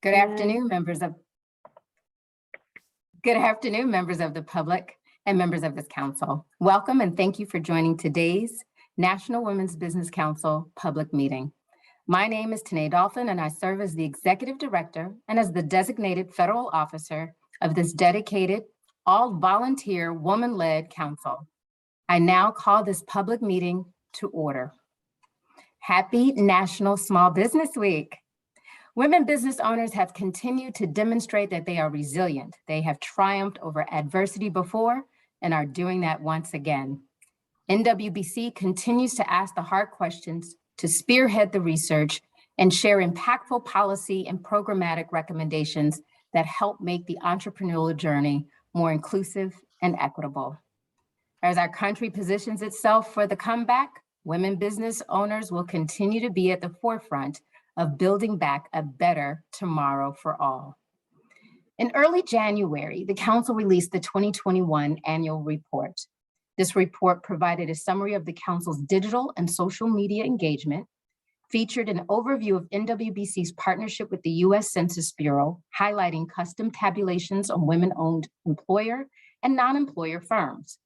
Good afternoon, members of the public and members of this council. Welcome and thank you for joining today's National Women's Business Council public meeting. My name is Tanae Dolphin and I serve as the executive director and as the designated federal officer of this dedicated, all volunteer, woman-led council. I now call this public meeting to order. Happy National Small Business Week. Women business owners have continued to demonstrate that they are resilient. They have triumphed over adversity before and are doing that once again. NWBC continues to ask the hard questions, to spearhead the research, and share impactful policy and programmatic recommendations that help make the entrepreneurial journey more inclusive and equitable. As our country positions itself for the comeback, women business owners will continue to be at the forefront of building back a better tomorrow for all. In early January, the council released the 2021 annual report. This report provided a summary of the council's digital and social media engagement, featured an overview of NWBC's partnership with the U.S. Census Bureau, highlighting custom tabulations on women-owned employer and non-employer firms,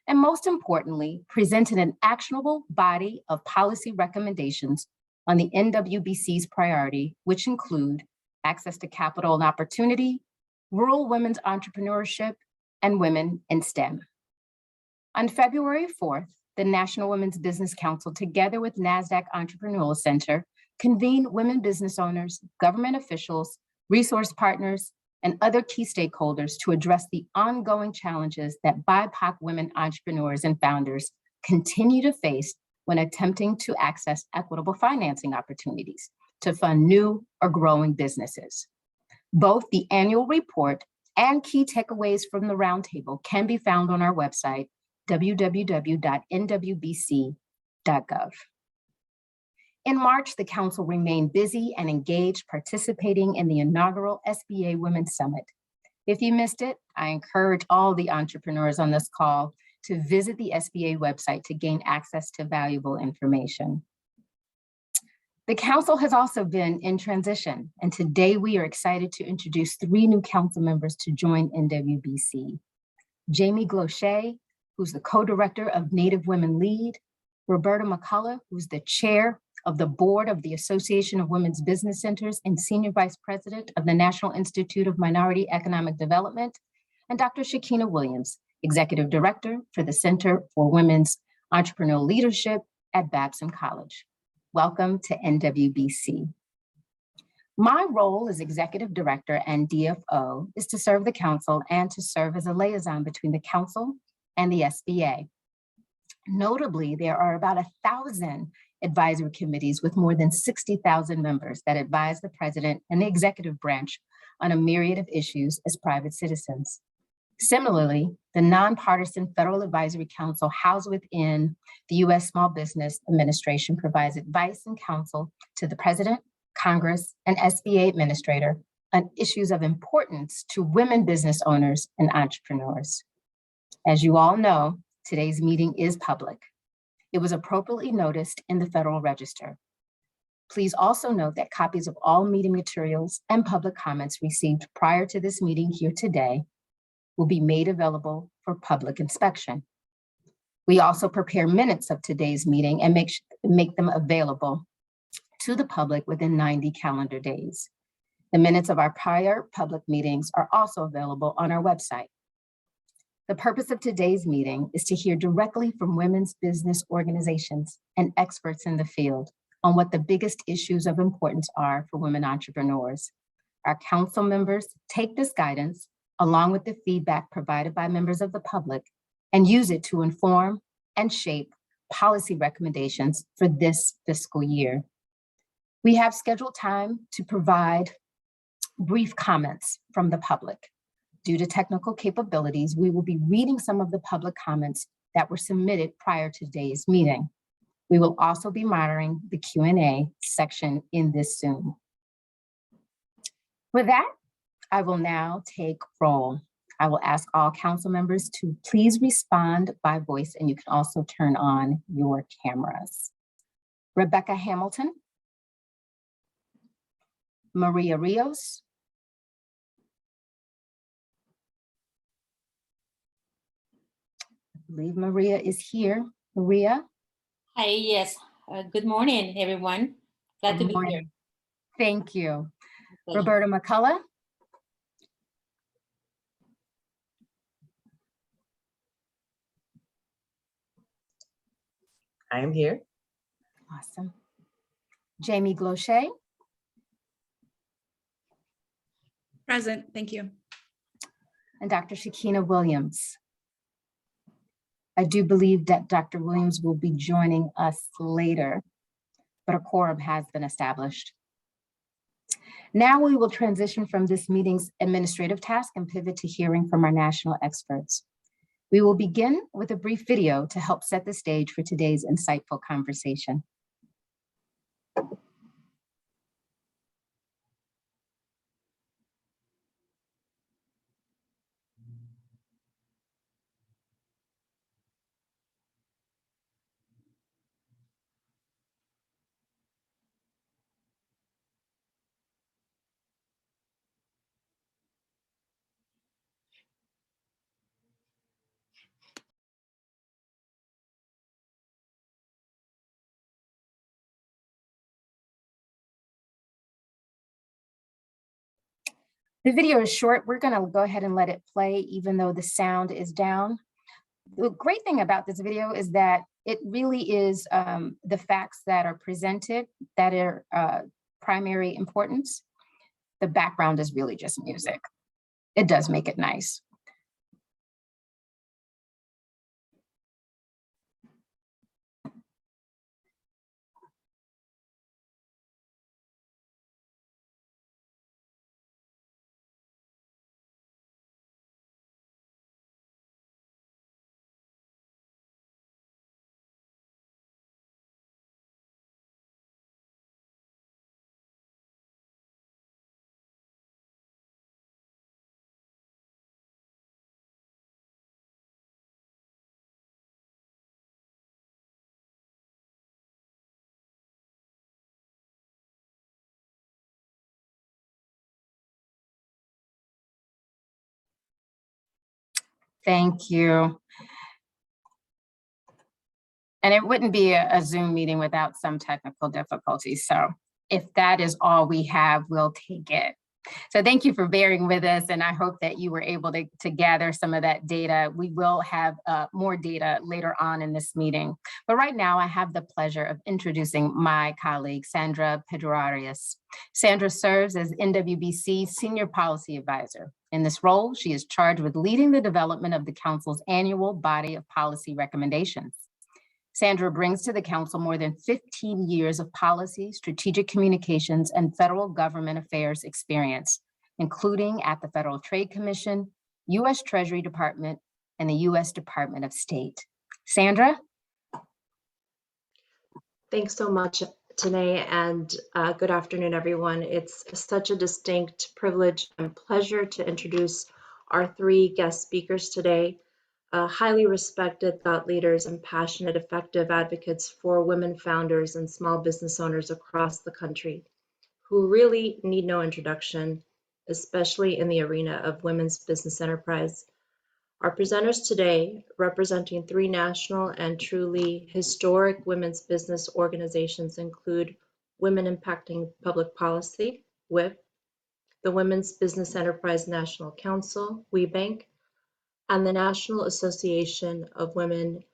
and most importantly, presented an actionable body of policy recommendations on the NWBC's priority, which include access to capital and opportunity, rural women's entrepreneurship, and women in STEM. On February 4th, the National Women's Business Council, together with NASDAQ Entrepreneurial Center, convened women business owners, government officials, resource partners, and other key stakeholders to address the ongoing challenges that BIPOC women entrepreneurs and founders continue to face when attempting to access equitable financing opportunities to fund new or growing businesses. Both the annual report and key takeaways from the roundtable can be found on our website, www.nwbc.gov. In March, the council remained busy and engaged, participating in the inaugural SBA Women's Summit. If you missed it, I encourage all the entrepreneurs on this call to visit the SBA website to gain access to valuable information. The council has also been in transition, and today we are excited to introduce 3 new council members to join NWBC. Jamie Glochet, who's the co-director of Native Women Lead, Roberta McCullough, who's the chair of the board of the Association of Women's Business Centers and senior vice president of the National Institute of Minority Economic Development, and Dr. Shakina Williams, executive director for the Center for Women's Entrepreneurial Leadership at Babson College. Welcome to NWBC. My role as executive director and DFO is to serve the council and to serve as a liaison between the council and the SBA. Notably, there are about 1,000 advisory committees with more than 60,000 members that advise the president and the executive branch on a myriad of issues as private citizens. Similarly, the nonpartisan Federal Advisory Council housed within the U.S. Small Business Administration provides advice and counsel to the President, Congress, and SBA Administrator on issues of importance to women business owners and entrepreneurs. As you all know, today's meeting is public. It was appropriately noticed in the Federal Register. Please also note that copies of all meeting materials and public comments received prior to this meeting here today will be made available for public inspection. We also prepare minutes of today's meeting and make them available to the public within 90 calendar days. The minutes of our prior public meetings are also available on our website. The purpose of today's meeting is to hear directly from women's business organizations and experts in the field on what the biggest issues of importance are for women entrepreneurs. Our council members take this guidance along with the feedback provided by members of the public and use it to inform and shape policy recommendations for this fiscal year. We have scheduled time to provide brief comments from the public. Due to technical capabilities, we will be reading some of the public comments that were submitted prior to today's meeting. We will also be monitoring the Q&A section in this Zoom. With that, I will now take roll. I will ask all council members to please respond by voice, and you can also turn on your cameras. Rebecca Hamilton, Maria Rios, believe Maria is here. Maria? Hi, yes. Good morning, everyone. Glad to Good be here. morning. Thank you. Pleasure. Roberta McCullough? I am here. Awesome. Jamie Glochet? Present, thank you. And Dr. Shakina Williams. I do believe that Dr. Williams will be joining us later, but a quorum has been established. Now we will transition from this meeting's administrative task and pivot to hearing from our national experts. We will begin with a brief video to help set the stage for today's insightful conversation. The video is short. We're going to go ahead and let it play, even though the sound is down. The great thing about this video is that it really is the facts that are presented that are primary importance. The background is really just music. It does make it nice. Thank you. And it wouldn't be a Zoom meeting without some technical difficulties. So if that is all we have, we'll take it. So thank you for bearing with us. And I hope that you were able to gather some of that data. We will have more data later on in this meeting. But right now I have the pleasure of introducing my colleague, Sandra Pedrarias. Sandra serves as NWBC Senior Policy Advisor. In this role, she is charged with leading the development of the Council's annual body of policy recommendations. Sandra brings to the Council more than 15 years of policy, strategic communications, and federal government affairs experience, including at the Federal Trade Commission, U.S. Treasury Department, and the U.S. Department of State. Sandra? Thanks so much, Tanae, and good afternoon, everyone. It's such a distinct privilege and pleasure to introduce our three guest speakers today. Highly respected thought leaders and passionate, effective advocates for women founders and small business owners across the country who really need no introduction, especially in the arena of women's business enterprise. Our presenters today, representing three national and truly historic women's business organizations, include Women Impacting Public Policy, WIP, the Women's Business Enterprise National Council, WeBank, and the National Association of Women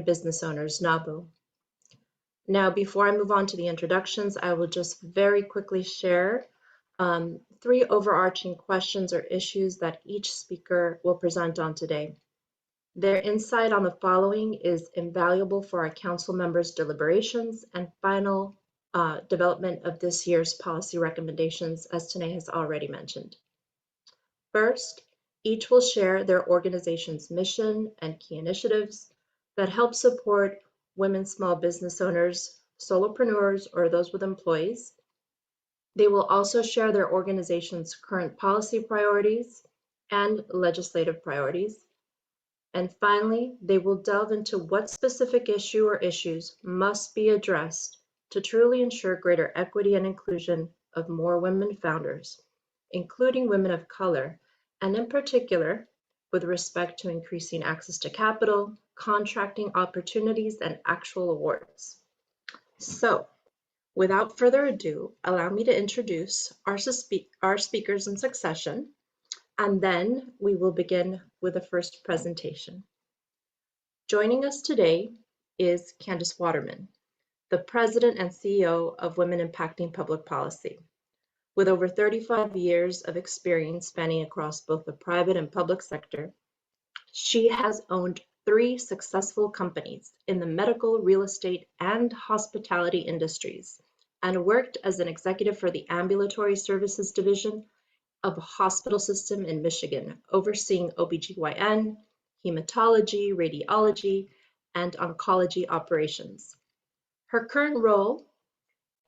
Business Owners, NABO. Now, before I move on to the introductions, I will just very quickly share three overarching questions or issues that each speaker will present on today. Their insight on the following is invaluable for our council members' deliberations and final development of this year's policy recommendations, as Tanae has already mentioned. First, each will share their organization's mission and key initiatives that help support women small business owners, solopreneurs, or those with employees. They will also share their organization's current policy priorities and legislative priorities. And finally, they will delve into what specific issue or issues must be addressed to truly ensure greater equity and inclusion of more women founders, including women of color, and in particular, with respect to increasing access to capital, contracting opportunities, and actual awards. So, without further ado, allow me to introduce our speakers in succession, and then we will begin with the first presentation. Joining us today is Candace Waterman, the President and CEO of Women Impacting Public Policy. With over 35 years of experience spanning across both the private and public sector, she has owned 3 successful companies in the medical, real estate, and hospitality industries, and worked as an executive for the Ambulatory Services Division of a hospital system in Michigan, overseeing OBGYN, hematology, radiology, and oncology operations.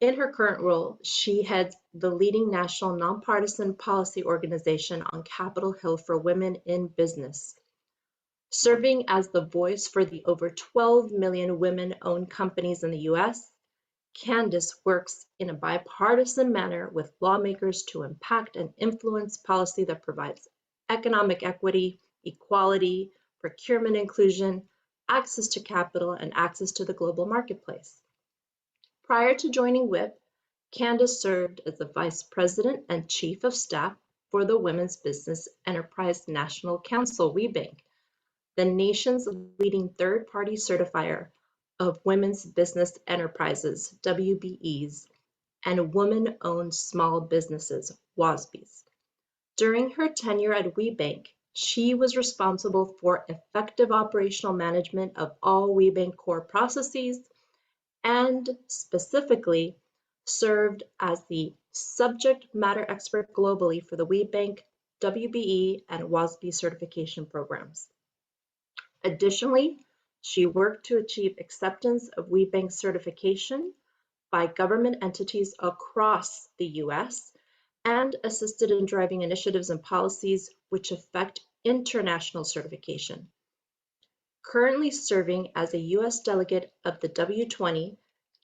In her current role, she heads the leading national nonpartisan policy organization on Capitol Hill for women in business. Serving as the voice for the over 12 million women-owned companies in the US, Candace works in a bipartisan manner with lawmakers to impact and influence policy that provides economic equity, equality, procurement inclusion, access to capital, and access to the global marketplace. Prior to joining WIP, Candace served as the Vice President and Chief of Staff for the Women's Business Enterprise National Council, WeBank, the nation's leading third-party certifier of women's business enterprises, WBEs, and women-owned small businesses, WASBs. During her tenure at WeBank, she was responsible for effective operational management of all WeBank core processes and specifically served as the subject matter expert globally for the WeBank, WBE, and WASB certification programs. Additionally, she worked to achieve acceptance of WeBank certification by government entities across the US and assisted in driving initiatives and policies which affect international certification. Currently serving as a US delegate of the W20,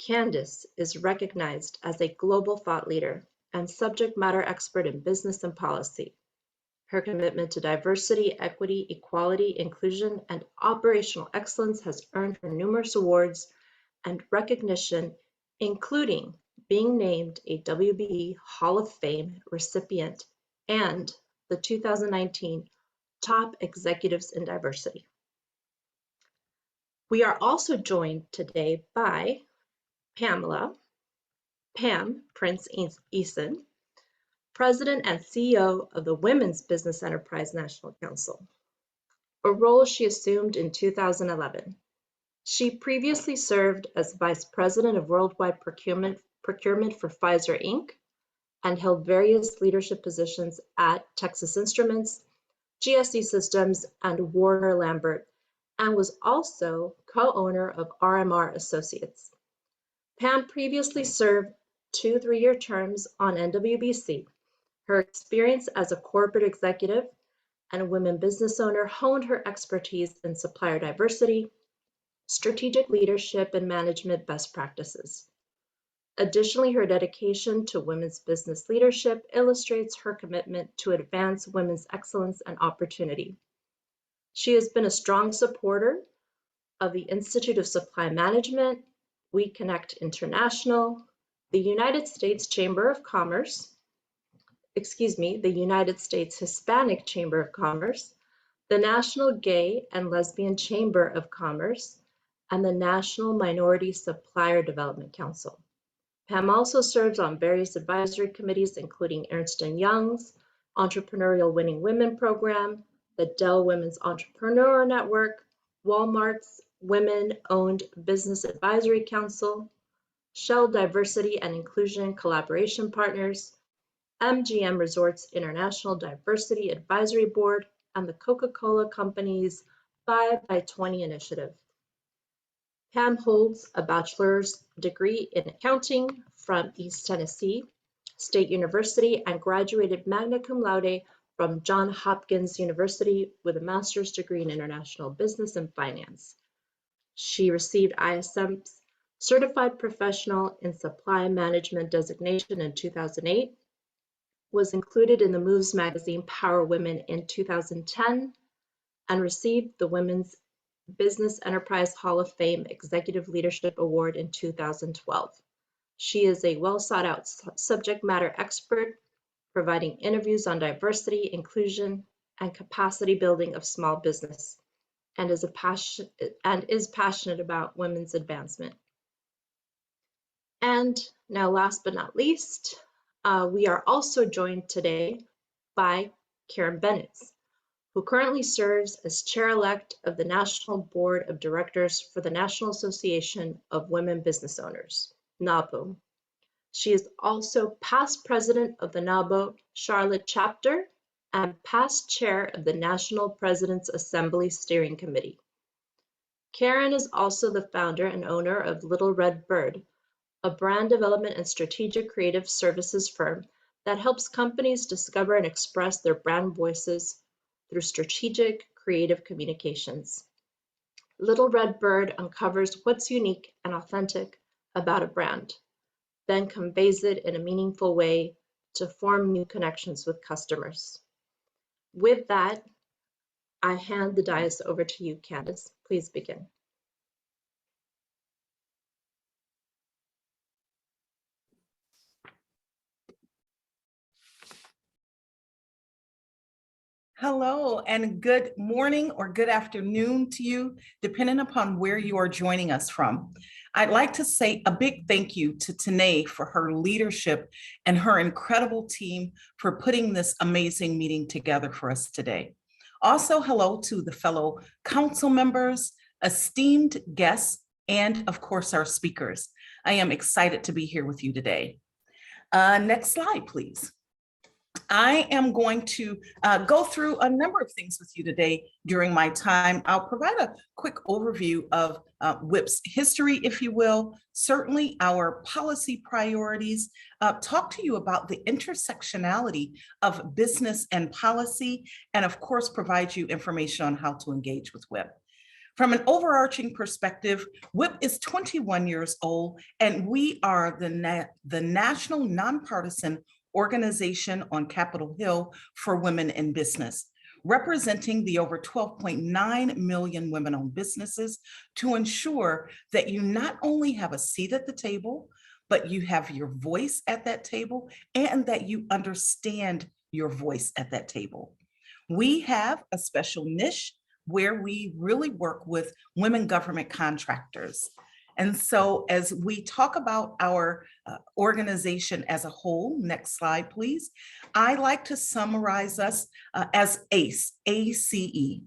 Candace is recognized as a global thought leader and subject matter expert in business and policy. Her commitment to diversity, equity, equality, inclusion, and operational excellence has earned her numerous awards and recognition, including being named a WBE Hall of Fame recipient and the 2019 Top Executives in Diversity. We are also joined today by Pamela, Pam Prince Eason, President and CEO of the Women's Business Enterprise National Council, a role she assumed in 2011. She previously served as Vice President of Worldwide Procurement for Pfizer Inc. and held various leadership positions at Texas Instruments, GSE Systems, and Warner Lambert, and was also co-owner of RMR Associates. Pam previously served 2 3-year terms on NWBC. Her experience as a corporate executive and women business owner honed her expertise in supplier diversity, strategic leadership, and management best practices. Additionally, her dedication to women's business leadership illustrates her commitment to advance women's excellence and opportunity. She has been a strong supporter of the Institute of Supply Management, We Connect International, the United States Chamber of Commerce, the United States Hispanic Chamber of Commerce, the National Gay and Lesbian Chamber of Commerce, and the National Minority Supplier Development Council. Pam also serves on various advisory committees, including Ernst & Young's Entrepreneurial Winning Women Program, the Dell Women's Entrepreneur Network, Walmart's Women-Owned Business Advisory Council, Shell Diversity and Inclusion Collaboration Partners, MGM Resorts International Diversity Advisory Board, and the Coca-Cola Company's 5x20 initiative. Pam holds a bachelor's degree in accounting from East Tennessee State University and graduated magna cum laude from Johns Hopkins University with a master's degree in international business and finance. She received ISM's Certified Professional in Supply Management designation in 2008, was included in the Moves magazine Power Women in 2010, and received the Women's Business Enterprise Hall of Fame Executive Leadership Award in 2012. She is a well-sought-out subject matter expert, providing interviews on diversity, inclusion, and capacity building of small business, and is passionate about women's advancement. And now, last but not least, we are also joined today by Karen Bennetts, who currently serves as chair-elect of the National Board of Directors for the National Association of Women Business Owners, NABO. She is also past president of the NABO Charlotte chapter and past chair of the National President's Assembly Steering Committee. Karen is also the founder and owner of Little Red Bird, a brand development and strategic creative services firm that helps companies discover and express their brand voices through strategic creative communications. Little Red Bird uncovers what's unique and authentic about a brand, then conveys it in a meaningful way to form new connections with customers. With that, I hand the dais over to you, Candace. Please begin. Hello and good morning or good afternoon to you, depending upon where you are joining us from. I'd like to say a big thank you to Tanae for her leadership and her incredible team for putting this amazing meeting together for us today. Also, hello to the fellow council members, esteemed guests, and of course, our speakers. I am excited to be here with you today. Next slide, please. I am going to go through a number of things with you today during my time. I'll provide a quick overview of WIP's history, if you will, certainly our policy priorities, talk to you about the intersectionality of business and policy, and of course, provide you information on how to engage with WIP. From an overarching perspective, WIP is 21 years old, and we are the national nonpartisan organization on Capitol Hill for women in business, representing the over 12.9 million women-owned businesses to ensure that you not only have a seat at the table, but you have your voice at that table and that you understand your voice at that table. We have a special niche where we really work with women government contractors. And so as we talk about our organization as a whole, next slide, please, I like to summarize us as ACE, A-C-E.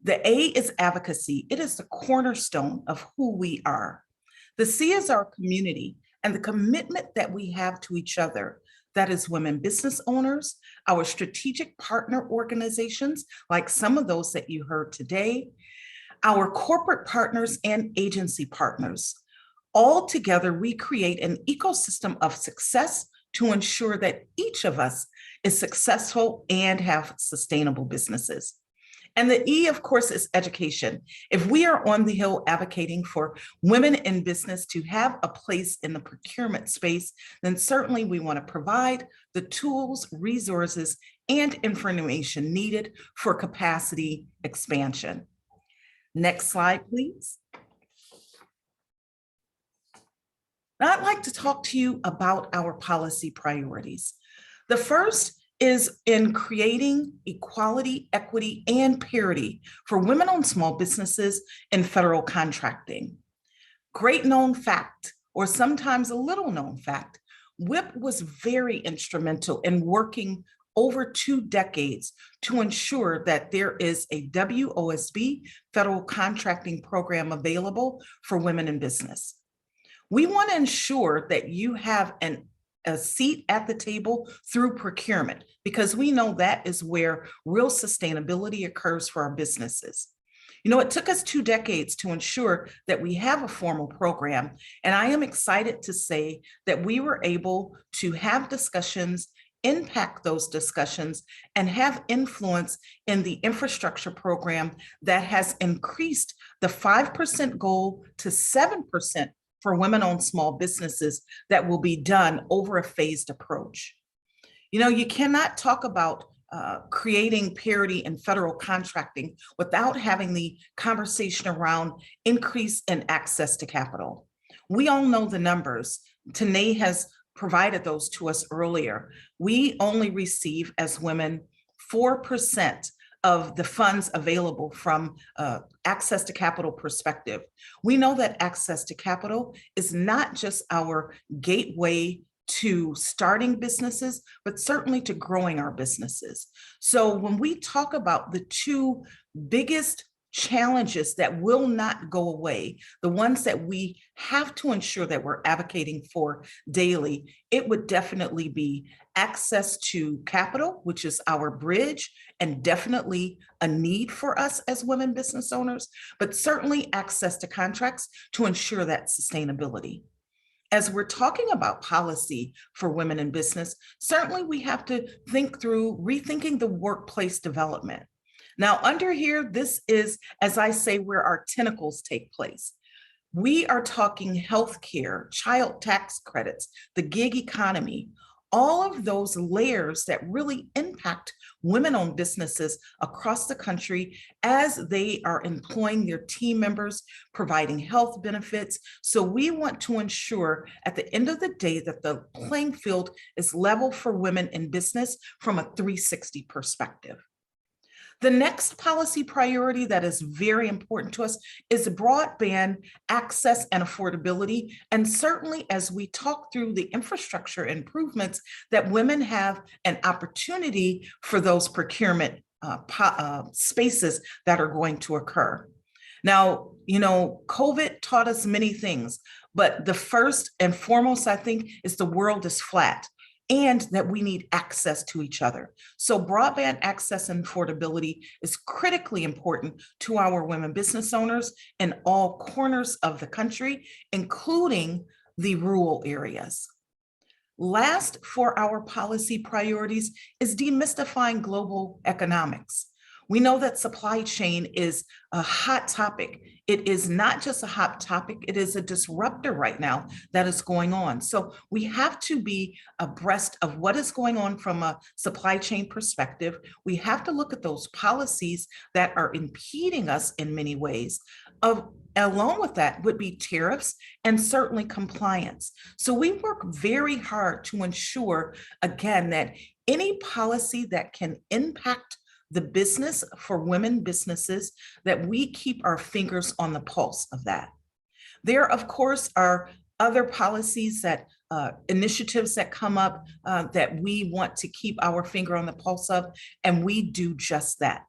The A is advocacy. It is the cornerstone of who we are. The C is our community and the commitment that we have to each other. That is women business owners, our strategic partner organizations, like some of those that you heard today, our corporate partners and agency partners. All together, we create an ecosystem of success to ensure that each of us is successful and have sustainable businesses. And the E, of course, is education. If we are on the Hill advocating for women in business to have a place in the procurement space, then certainly we want to provide the tools, resources, and information needed for capacity expansion. Next slide, please. Now, I'd like to talk to you about our policy priorities. The first is in creating equality, equity, and parity for women-owned small businesses in federal contracting. Great known fact, or sometimes a little known fact, WIP was very instrumental in working over 2 decades to ensure that there is a WOSB federal contracting program available for women in business. We want to ensure that you have a seat at the table through procurement, because we know that is where real sustainability occurs for our businesses. You know, it took us 2 decades to ensure that we have a formal program, and I am excited to say that we were able to have discussions, impact those discussions, and have influence in the infrastructure program that has increased the 5% goal to 7% for women-owned small businesses that will be done over a phased approach. You know, you cannot talk about creating parity in federal contracting without having the conversation around increase in access to capital. We all know the numbers. Tanae has provided those to us earlier. We only receive as women 4% of the funds available from access to capital perspective. We know that access to capital is not just our gateway to starting businesses, but certainly to growing our businesses. So when we talk about the two biggest challenges that will not go away, the ones that we have to ensure that we're advocating for daily, it would definitely be access to capital, which is our bridge, and definitely a need for us as women business owners, but certainly access to contracts to ensure that sustainability. As we're talking about policy for women in business, certainly we have to think through rethinking the workplace development. Now, under here, this is, as I say, where our tentacles take place. We are talking healthcare, child tax credits, the gig economy, all of those layers that really impact women-owned businesses across the country as they are employing their team members, providing health benefits. So we want to ensure at the end of the day that the playing field is level for women in business from a 360 perspective. The next policy priority that is very important to us is broadband access and affordability. And certainly as we talk through the infrastructure improvements, that women have an opportunity for those procurement spaces that are going to occur. Now, you know, COVID taught us many things, but the first and foremost, I think, is the world is flat, and that we need access to each other. So broadband access and affordability is critically important to our women business owners in all corners of the country, including the rural areas. Last for our policy priorities is demystifying global economics. We know that supply chain is a hot topic. It is not just a hot topic, it is a disruptor right now that is going on. So we have to be abreast of what is going on from a supply chain perspective. We have to look at those policies that are impeding us in many ways. Along with that would be tariffs and certainly compliance. So we work very hard to ensure, again, that any policy that can impact the business for women businesses, that we keep our fingers on the pulse of that. There, of course, are other policies that initiatives that come up that we want to keep our finger on the pulse of, and we do just that.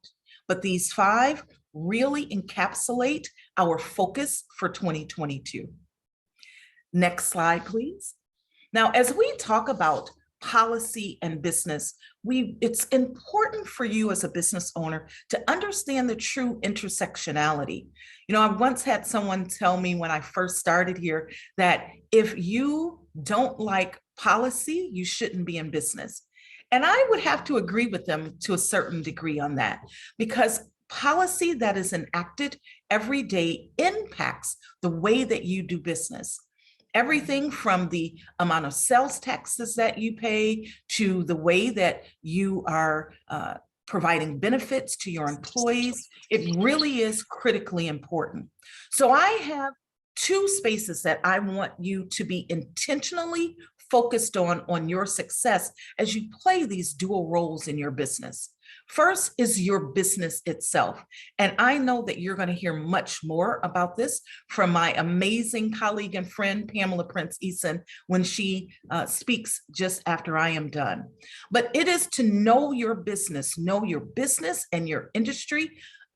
But these 5 really encapsulate our focus for 2022. Next slide, please. Now, as we talk about policy and business, it's important for you as a business owner to understand the true intersectionality. You know, I once had someone tell me when I first started here that if you don't like policy, you shouldn't be in business. And I would have to agree with them to a certain degree on that, because policy that is enacted every day impacts the way that you do business. Everything from the amount of sales taxes that you pay to the way that you are providing benefits to your employees, it really is critically important. So I have 2 spaces that I want you to be intentionally focused on your success as you play these dual roles in your business. First is your business itself. And I know that you're going to hear much more about this from my amazing colleague and friend, Pamela Eason, when she speaks just after I am done. But it is to know your business and your industry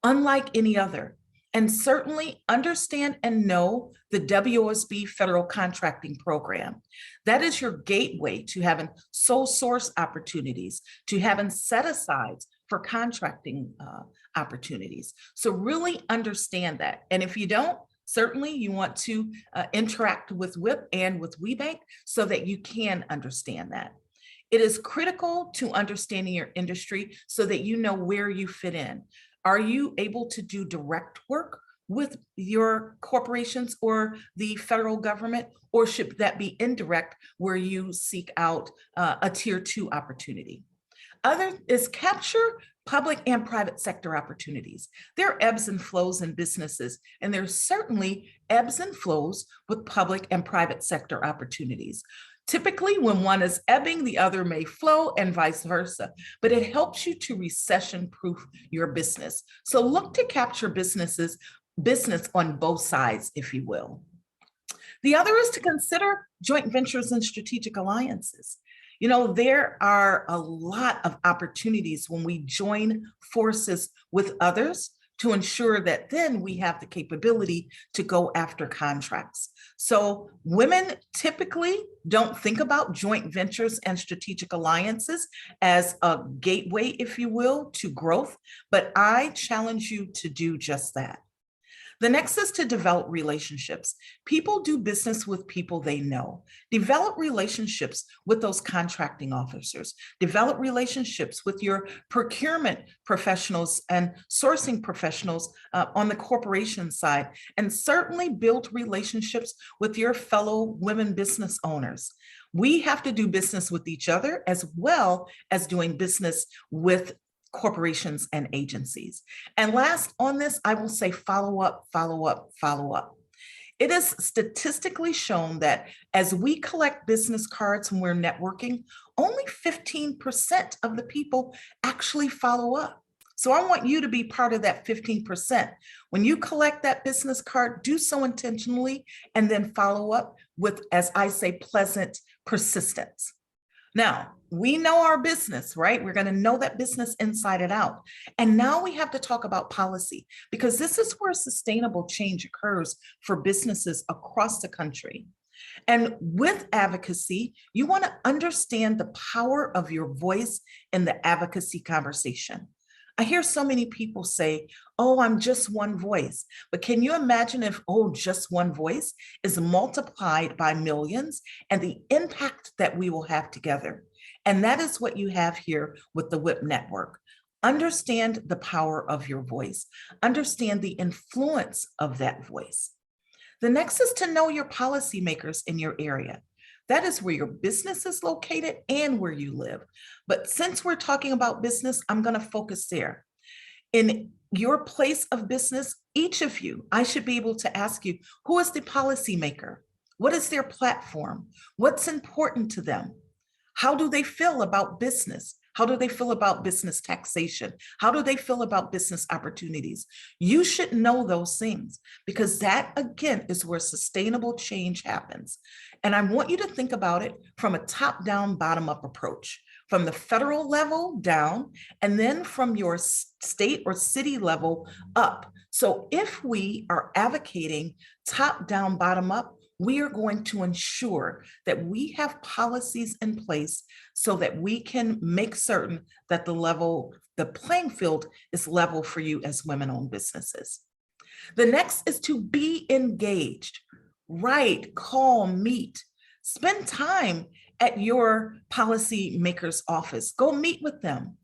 unlike any other. And certainly understand and know the WOSB federal contracting program. That is your gateway to having sole source opportunities, to having set-asides for contracting opportunities. So really understand that. And if you don't, certainly you want to interact with WIP and with WeBank so that you can understand that. It is critical to understanding your industry so that you know where you fit in. Are you able to do direct work with your corporations or the federal government, or should that be indirect where you seek out a tier 2 opportunity? Other is capture public and private sector opportunities. There are ebbs and flows in businesses, and there's certainly ebbs and flows with public and private sector opportunities. Typically, when one is ebbing, the other may flow and vice versa, but it helps you to recession-proof your business. So look to capture business on both sides, if you will. The other is to consider joint ventures and strategic alliances. You know, there are a lot of opportunities when we join forces with others to ensure that then we have the capability to go after contracts. So women typically don't think about joint ventures and strategic alliances as a gateway, if you will, to growth, but I challenge you to do just that. The next is to develop relationships. People do business with people they know. Develop relationships with those contracting officers. Develop relationships with your procurement professionals and sourcing professionals on the corporation side. And certainly build relationships with your fellow women business owners. We have to do business with each other as well as doing business with corporations and agencies. And last on this, I will say follow up, follow up, follow up. It is statistically shown that as we collect business cards when we're networking, only 15% of the people actually follow up. So I want you to be part of that 15%. When you collect that business card, do so intentionally and then follow up with, as I say, pleasant persistence. Now, we know our business, right? We're going to know that business inside and out. And now we have to talk about policy, because this is where sustainable change occurs for businesses across the country. And with advocacy, you want to understand the power of your voice in the advocacy conversation. I hear so many people say, oh, I'm just one voice. But can you imagine if, oh, just one voice is multiplied by millions and the impact that we will have together? And that is what you have here with the WIP network. Understand the power of your voice. Understand the influence of that voice. The next is to know your policymakers in your area. That is where your business is located and where you live. But since we're talking about business, I'm going to focus there. In your place of business, each of you, I should be able to ask you, who is the policymaker? What is their platform? What's important to them? How do they feel about business? How do they feel about business taxation? How do they feel about business opportunities? You should know those things, because that, again, is where sustainable change happens. And I want you to think about it from a top-down, bottom-up approach, from the federal level down, and then from your state or city level up. So if we are advocating top-down, bottom-up, we are going to ensure that we have policies in place so that we can make certain that the playing field is level for you as women-owned businesses. The next is to be engaged. Write, call, meet, spend time at your policymaker's office. Go meet with them.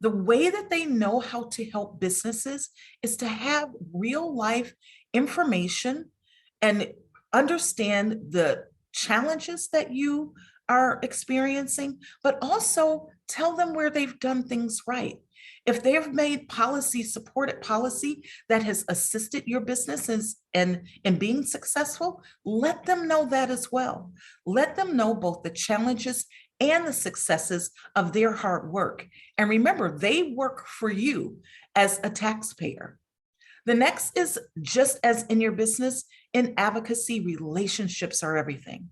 The way that they know how to help businesses is to have real life information and understand the challenges that you are experiencing, but also tell them where they've done things right. If they've made policy, supported policy that has assisted your businesses in being successful, let them know that as well. Let them know both the challenges and the successes of their hard work. And remember, they work for you as a taxpayer. The next is, just as in your business, in advocacy, relationships are everything.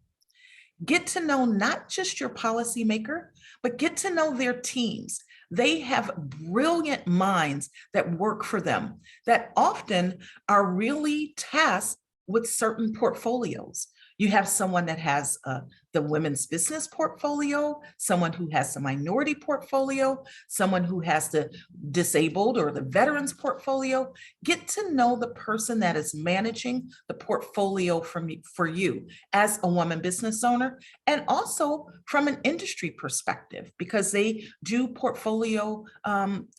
Get to know not just your policymaker, but get to know their teams. They have brilliant minds that work for them that often are really tasked with certain portfolios. You have someone that has the women's business portfolio, someone who has the minority portfolio, someone who has the disabled or the veterans portfolio. Get to know the person that is managing the portfolio for you as a woman business owner, and also from an industry perspective, because they do portfolio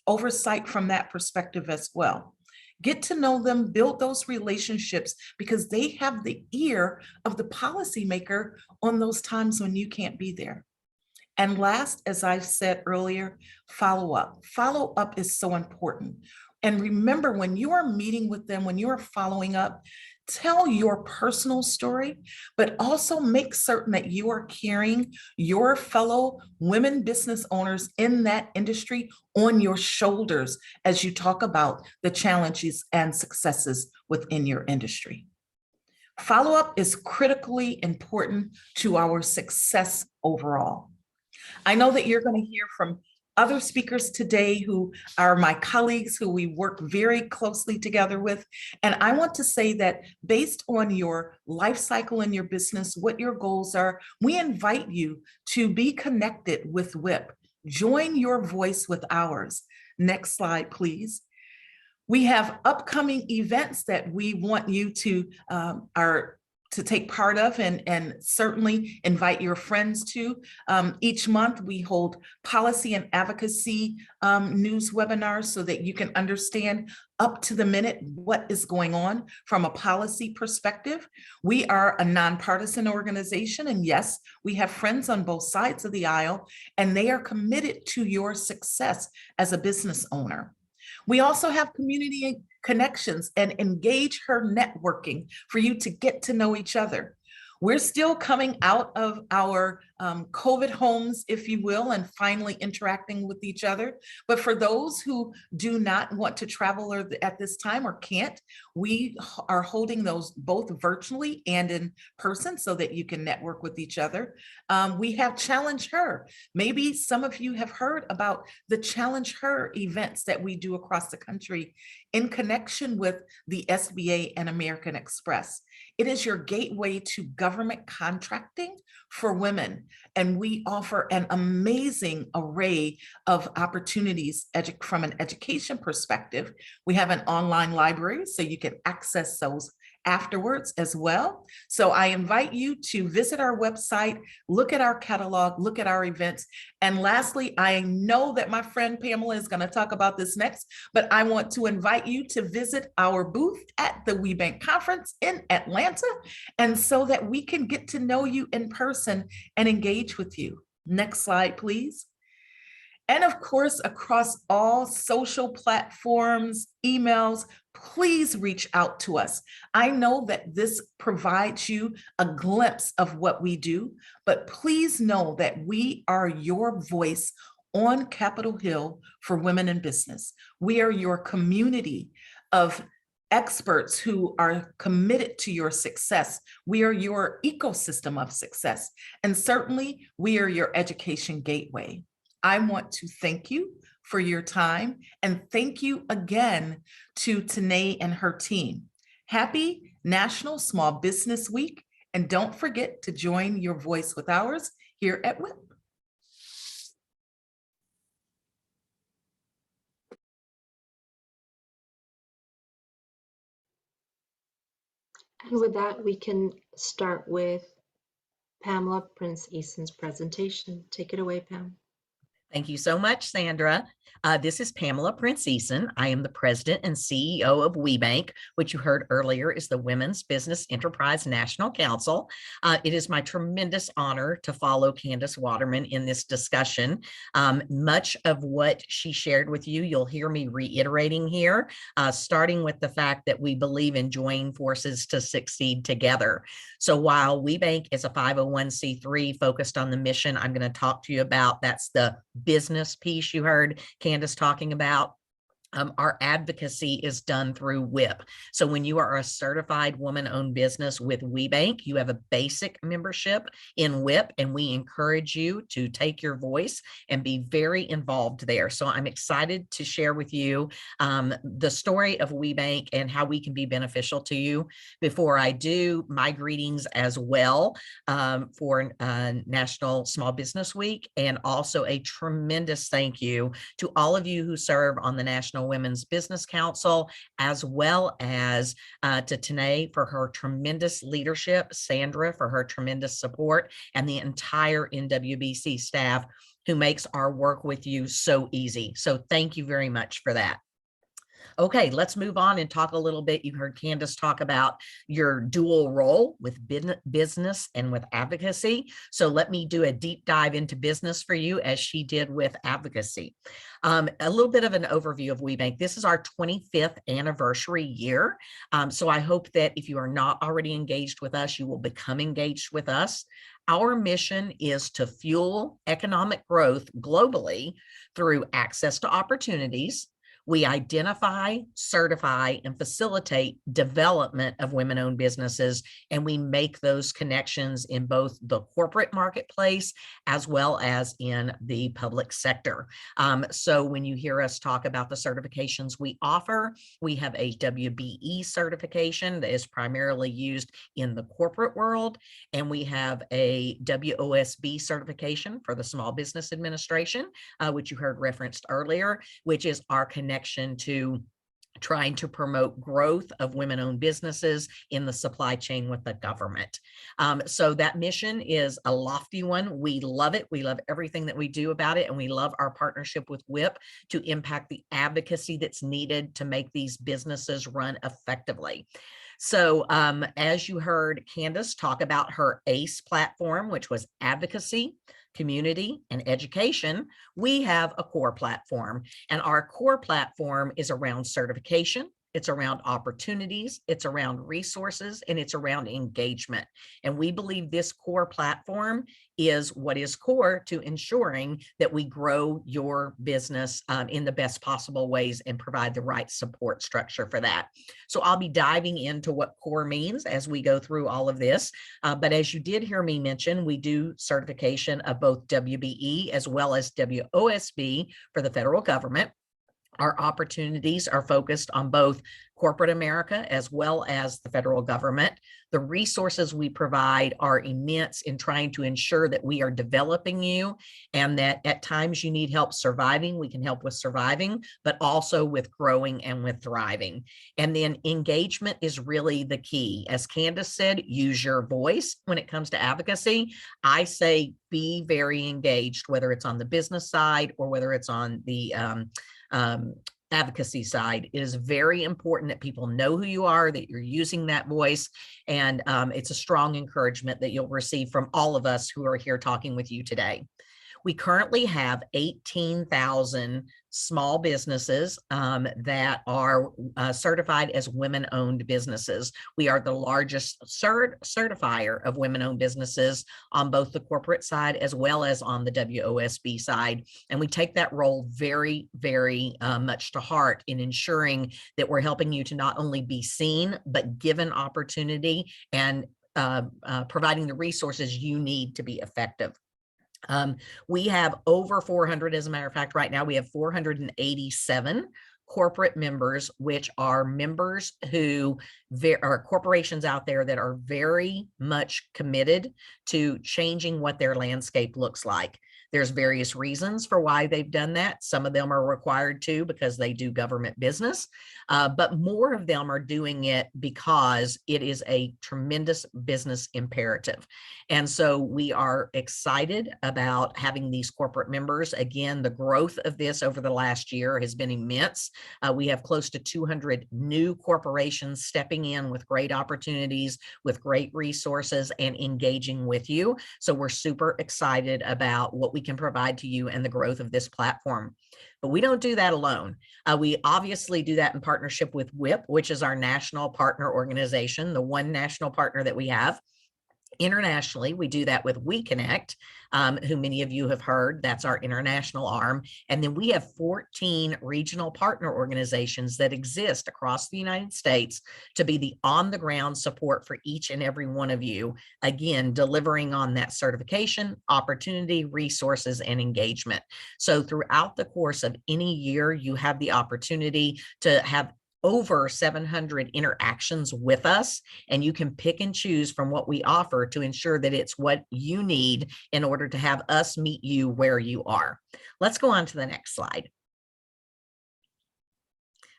oversight from that perspective as well. Get to know them, build those relationships, because they have the ear of the policymaker on those times when you can't be there. And last, as I've said earlier, follow up. Follow up is so important. And remember, when you are meeting with them, when you are following up, tell your personal story, but also make certain that you are carrying your fellow women business owners in that industry on your shoulders as you talk about the challenges and successes within your industry. Follow-up is critically important to our success overall. I know that you're going to hear from other speakers today who are my colleagues who we work very closely together with. And I want to say that based on your life cycle in your business, what your goals are, we invite you to be connected with WIP. Join your voice with ours. Next slide, please. We have upcoming events that we want you to take part of and certainly invite your friends to. Each month we hold policy and advocacy news webinars so that you can understand up to the minute what is going on from a policy perspective. We are a nonpartisan organization, and yes, we have friends on both sides of the aisle, and they are committed to your success as a business owner. We also have community connections and engage her networking for you to get to know each other. We're still coming out of our COVID homes, if you will, and finally interacting with each other. But for those who do not want to travel at this time or can't, we are holding those both virtually and in person so that you can network with each other. We have Challenge Her. Maybe some of you have heard about the Challenge Her events that we do across the country in connection with the SBA and American Express. It is your gateway to government contracting for women. And we offer an amazing array of opportunities from an education perspective. We have an online library, so you can access those afterwards as well. So I invite you to visit our website, look at our catalog, look at our events. And lastly, I know that my friend Pamela is going to talk about this next, but I want to invite you to visit our booth at the WeBank conference in Atlanta, and so that we can get to know you in person and engage with you. Next slide, please. And of course, across all social platforms, emails, please reach out to us. I know that this provides you a glimpse of what we do, but please know that we are your voice on Capitol Hill for women in business. We are your community of experts who are committed to your success. We are your ecosystem of success. And certainly we are your education gateway. I want to thank you for your time, and thank you again to Tanae and her team. Happy National Small Business Week, and don't forget to join your voice with ours here at WIP. And with that, we can start with Pamela Prince Eason's presentation. Take it away, Pam. Thank you so much, Sandra. This is Pamela Prince Eason. I am the president and CEO of WeBank, which you heard earlier is the Women's Business Enterprise National Council. It is my tremendous honor to follow Candace Waterman in this discussion. Much of what she shared with you, you'll hear me reiterating here, starting with the fact that we believe in joining forces to succeed together. So while WeBank is a 501c3 focused on the mission I'm going to talk to you about, that's the business piece you heard Candace talking about. Our advocacy is done through WIP. So when you are a certified woman-owned business with WeBank, you have a basic membership in WIP, and we encourage you to take your voice and be very involved there. So I'm excited to share with you the story of WeBank and how we can be beneficial to you. Before I do, my greetings as well for National Small Business Week, and also a tremendous thank you to all of you who serve on the National Women's Business Council, as well as to Tanae for her tremendous leadership, Sandra for her tremendous support, and the entire NWBC staff who makes our work with you so easy. So thank you very much for that. Okay, let's move on and talk a little bit. You heard Candace talk about your dual role with business and with advocacy. So let me do a deep dive into business for you as she did with advocacy. A little bit of an overview of WeBank. This is our 25th anniversary year. So I hope that if you are not already engaged with us, you will become engaged with us. Our mission is to fuel economic growth globally through access to opportunities. We identify, certify, and facilitate development of women-owned businesses, and we make those connections in both the corporate marketplace as well as in the public sector. So when you hear us talk about the certifications we offer, we have a WBE certification that is primarily used in the corporate world, and we have a WOSB certification for the Small Business Administration, which you heard referenced earlier, which is our connection to trying to promote growth of women-owned businesses in the supply chain with the government. So that mission is a lofty one. We love it. We love everything that we do about it. And we love our partnership with WIP to impact the advocacy that's needed to make these businesses run effectively. So as you heard Candace talk about her ACE platform, which was advocacy, community, and education, we have a core platform. And our core platform is around certification, it's around opportunities, it's around resources, and it's around engagement. And we believe this core platform is what is core to ensuring that we grow your business in the best possible ways and provide the right support structure for that. So I'll be diving into what core means as we go through all of this. But as you did hear me mention, we do certification of both WBE as well as WOSB for the federal government. Our opportunities are focused on both corporate America as well as the federal government. The resources we provide are immense in trying to ensure that we are developing you, and that at times you need help surviving, we can help with surviving, but also with growing and with thriving. And then engagement is really the key. As Candace said, use your voice when it comes to advocacy. I say be very engaged, whether it's on the business side or whether it's on the advocacy side. It is very important that people know who you are, that you're using that voice, and it's a strong encouragement that you'll receive from all of us who are here talking with you today. We currently have 18,000 small businesses that are certified as women-owned businesses. We are the largest certifier of women-owned businesses on both the corporate side as well as on the WOSB side. And we take that role very, very much to heart in ensuring that we're helping you to not only be seen, but given opportunity and providing the resources you need to be effective. We have over 400, as a matter of fact, right now we have 487 corporate members, which are members who are corporations out there that are very much committed to changing what their landscape looks like. There's various reasons for why they've done that. Some of them are required to because they do government business, but more of them are doing it because it is a tremendous business imperative. And so we are excited about having these corporate members. Again, the growth of this over the last year has been immense. We have close to 200 new corporations stepping in with great opportunities, with great resources, and engaging with you. So we're super excited about what we can provide to you and the growth of this platform. But we don't do that alone. We obviously do that in partnership with WIP, which is our national partner organization, the one national partner that we have. Internationally, we do that with WeConnect, who many of you have heard. That's our international arm. And then we have 14 regional partner organizations that exist across the United States to be the on-the-ground support for each and every one of you, again, delivering on that certification, opportunity, resources, and engagement. So throughout the course of any year, you have the opportunity to have over 700 interactions with us, and you can pick and choose from what we offer to ensure that it's what you need in order to have us meet you where you are. Let's go on to the next slide.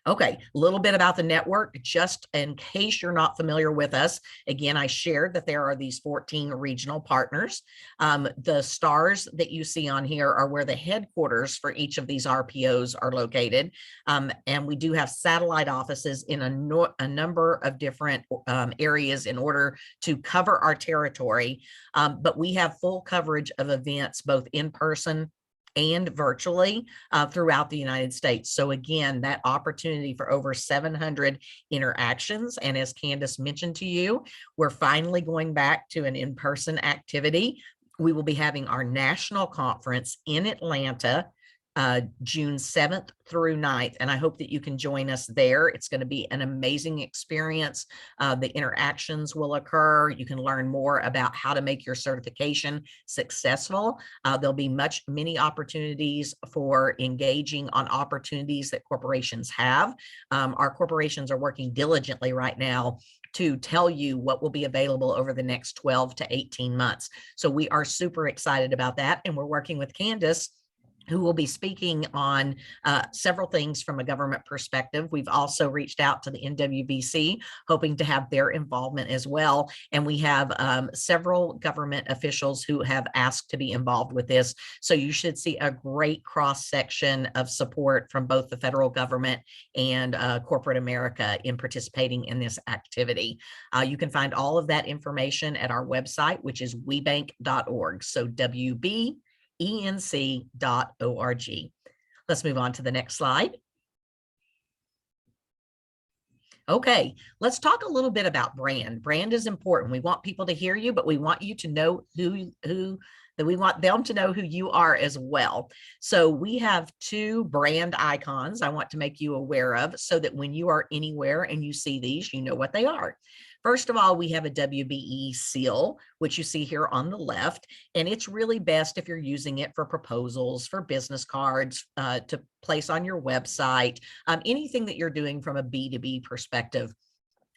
Okay, a little bit about the network, just in case you're not familiar with us. Again, I shared that there are these 14 regional partners. The stars that you see on here are where the headquarters for each of these RPOs are located. And we do have satellite offices in a number of different areas in order to cover our territory. But we have full coverage of events, both in person and virtually throughout the United States. So again, that opportunity for over 700 interactions. And as Candace mentioned to you, we're finally going back to an in-person activity. We will be having our national conference in Atlanta, June 7th through 9th. And I hope that you can join us there. It's going to be an amazing experience. The interactions will occur. You can learn more about how to make your certification successful. There'll be many opportunities for engaging on opportunities that corporations have. Our corporations are working diligently right now to tell you what will be available over the next 12 to 18 months. So we are super excited about that. And we're working with Candace, who will be speaking on several things from a government perspective. We've also reached out to the NWBC, hoping to have their involvement as well. And we have several government officials who have asked to be involved with this. So you should see a great cross-section of support from both the federal government and corporate America in participating in this activity. You can find all of that information at our website, which is webank.org. So WBENC.org. Let's move on to the next slide. Okay, let's talk a little bit about brand. Brand is important. We want people to hear you, but we want you to know we want them to know who you are as well. So we have two brand icons I want to make you aware of so that when you are anywhere and you see these, you know what they are. First of all, we have a WBE seal, which you see here on the left, and it's really best if you're using it for proposals, for business cards, to place on your website, anything that you're doing from a B2B perspective.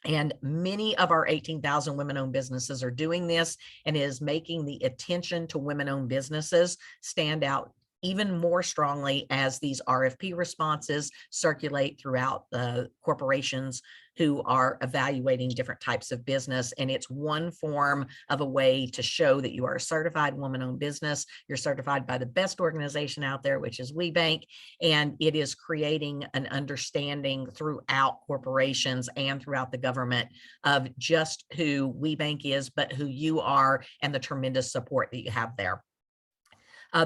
And many of our 18,000 women-owned businesses are doing this, and it is making the attention to women-owned businesses stand out even more strongly as these RFP responses circulate throughout the corporations who are evaluating different types of business. And it's one form of a way to show that you are a certified woman-owned business. You're certified by the best organization out there, which is WeBank. And it is creating an understanding throughout corporations and throughout the government of just who WeBank is, but who you are and the tremendous support that you have there.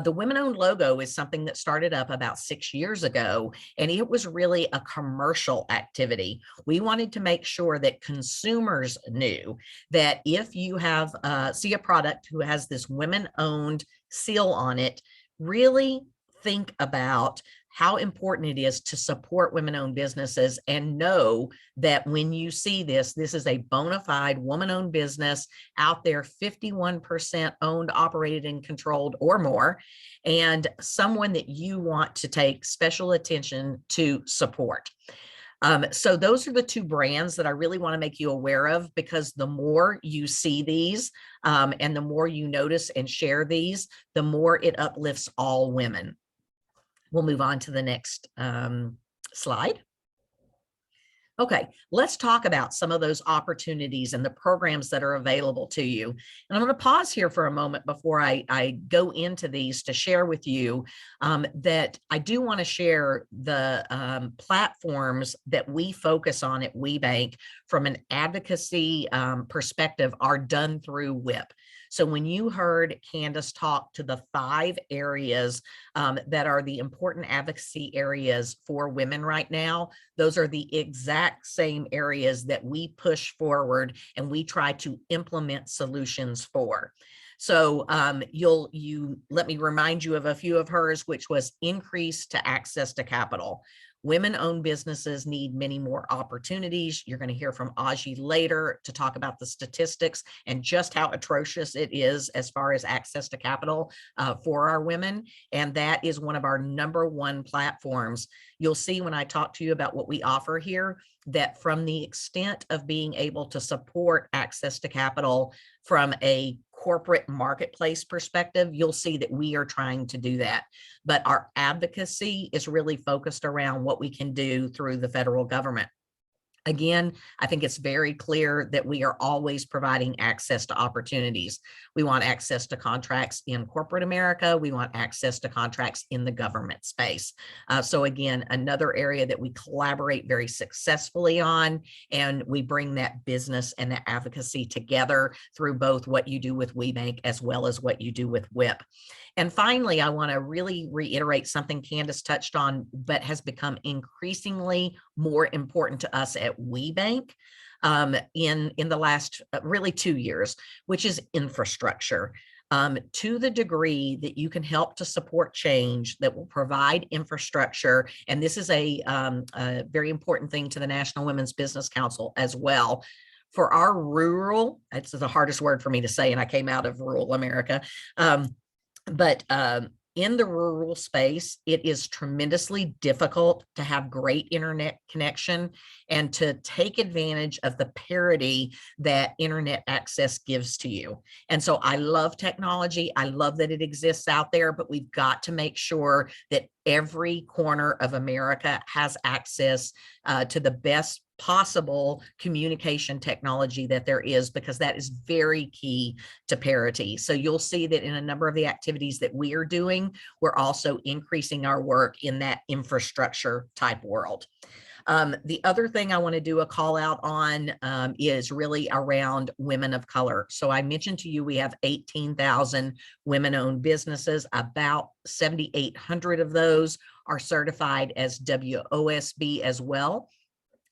The women-owned logo is something that started up about 6 years ago, and it was really a commercial activity. We wanted to make sure that consumers knew that if you have see a product who has this women-owned seal on it, really think about how important it is to support women-owned businesses and know that when you see this, this is a bona fide woman-owned business out there, 51% owned, operated, and controlled or more, and someone that you want to take special attention to support. So those are the two brands that I really want to make you aware of, because the more you see these and the more you notice and share these, the more it uplifts all women. We'll move on to the next slide. Okay, let's talk about some of those opportunities and the programs that are available to you. And I'm going to pause here for a moment before I go into these to share with you that I do want to share the platforms that we focus on at WeBank from an advocacy perspective are done through WIP. So when you heard Candace talk to the 5 areas that are the important advocacy areas for women right now, those are the exact same areas that we push forward and we try to implement solutions for. So let me remind you of a few of hers, which was increase to access to capital. Women-owned businesses need many more opportunities. You're going to hear from Aji later to talk about the statistics and just how atrocious it is as far as access to capital for our women. And that is one of our #1 platforms. You'll see when I talk to you about what we offer here, that from the extent of being able to support access to capital from a corporate marketplace perspective, you'll see that we are trying to do that. But our advocacy is really focused around what we can do through the federal government. Again, I think it's very clear that we are always providing access to opportunities. We want access to contracts in corporate America. We want access to contracts in the government space. So again, another area that we collaborate very successfully on, and we bring that business and the advocacy together through both what you do with WeBank as well as what you do with WIP. And finally, I want to really reiterate something Candace touched on, but has become increasingly more important to us at WeBank in the last really 2 years, which is infrastructure. To the degree that you can help to support change that will provide infrastructure, and this is a very important thing to the National Women's Business Council as well. For our rural, it's the hardest word for me to say, and I came out of rural America, but in the rural space, it is tremendously difficult to have great internet connection and to take advantage of the parity that internet access gives to you. And so I love technology. I love that it exists out there, but we've got to make sure that every corner of America has access to the best possible communication technology that there is, because that is very key to parity. So you'll see that in a number of the activities that we are doing, we're also increasing our work in that infrastructure type world. The other thing I want to do a call out on is really around women of color. So I mentioned to you, we have 18,000 women-owned businesses. About 7,800 of those are certified as WOSB as well.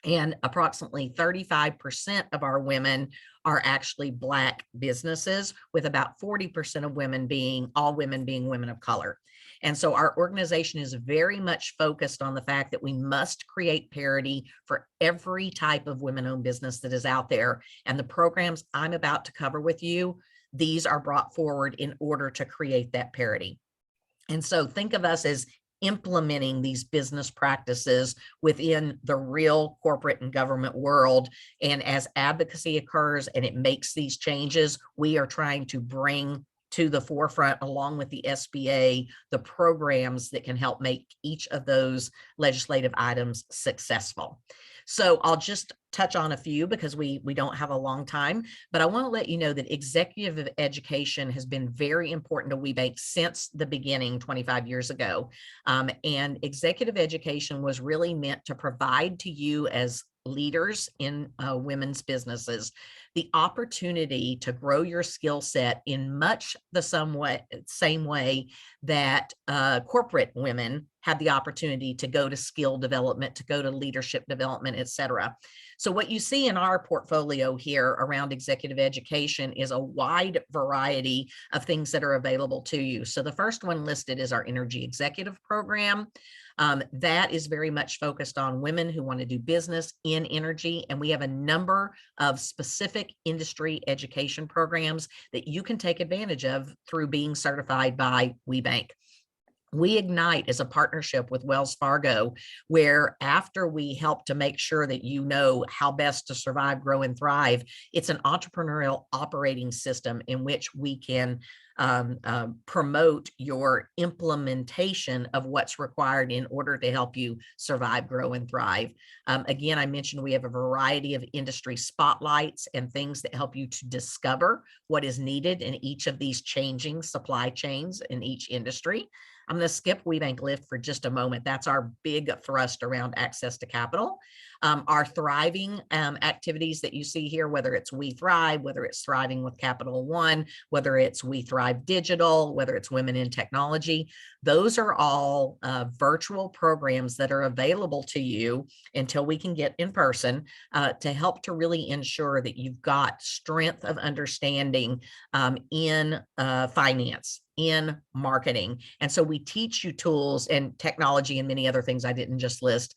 And approximately 35% of our women are actually Black businesses, with about 40% of women being women of color. And so our organization is very much focused on the fact that we must create parity for every type of women-owned business that is out there. And the programs I'm about to cover with you, these are brought forward in order to create that parity. And so think of us as implementing these business practices within the real corporate and government world. And as advocacy occurs and it makes these changes, we are trying to bring to the forefront, along with the SBA, the programs that can help make each of those legislative items successful. So I'll just touch on a few because we don't have a long time, but I want to let you know that executive education has been very important to WeBank since the beginning 25 years ago. And executive education was really meant to provide to you as leaders in women's businesses the opportunity to grow your skill set in much the same way that corporate women have the opportunity to go to skill development, to go to leadership development, et cetera. So what you see in our portfolio here around executive education is a wide variety of things that are available to you. So the first one listed is our Energy Executive Program. That is very much focused on women who want to do business in energy. And we have a number of specific industry education programs that you can take advantage of through being certified by WeBank. We Ignite is a partnership with Wells Fargo, where after we help to make sure that you know how best to survive, grow, and thrive, it's an entrepreneurial operating system in which we can promote your implementation of what's required in order to help you survive, grow, and thrive. Again, I mentioned we have a variety of industry spotlights and things that help you to discover what is needed in each of these changing supply chains in each industry. I'm going to skip WeBank Lift for just a moment. That's our big thrust around access to capital. Our thriving activities that you see here, whether it's We Thrive, whether it's Thriving with Capital One, whether it's We Thrive Digital, whether it's Women in Technology, those are all virtual programs that are available to you until we can get in person to help to really ensure that you've got strength of understanding in finance, in marketing. And so we teach you tools and technology and many other things I didn't just list.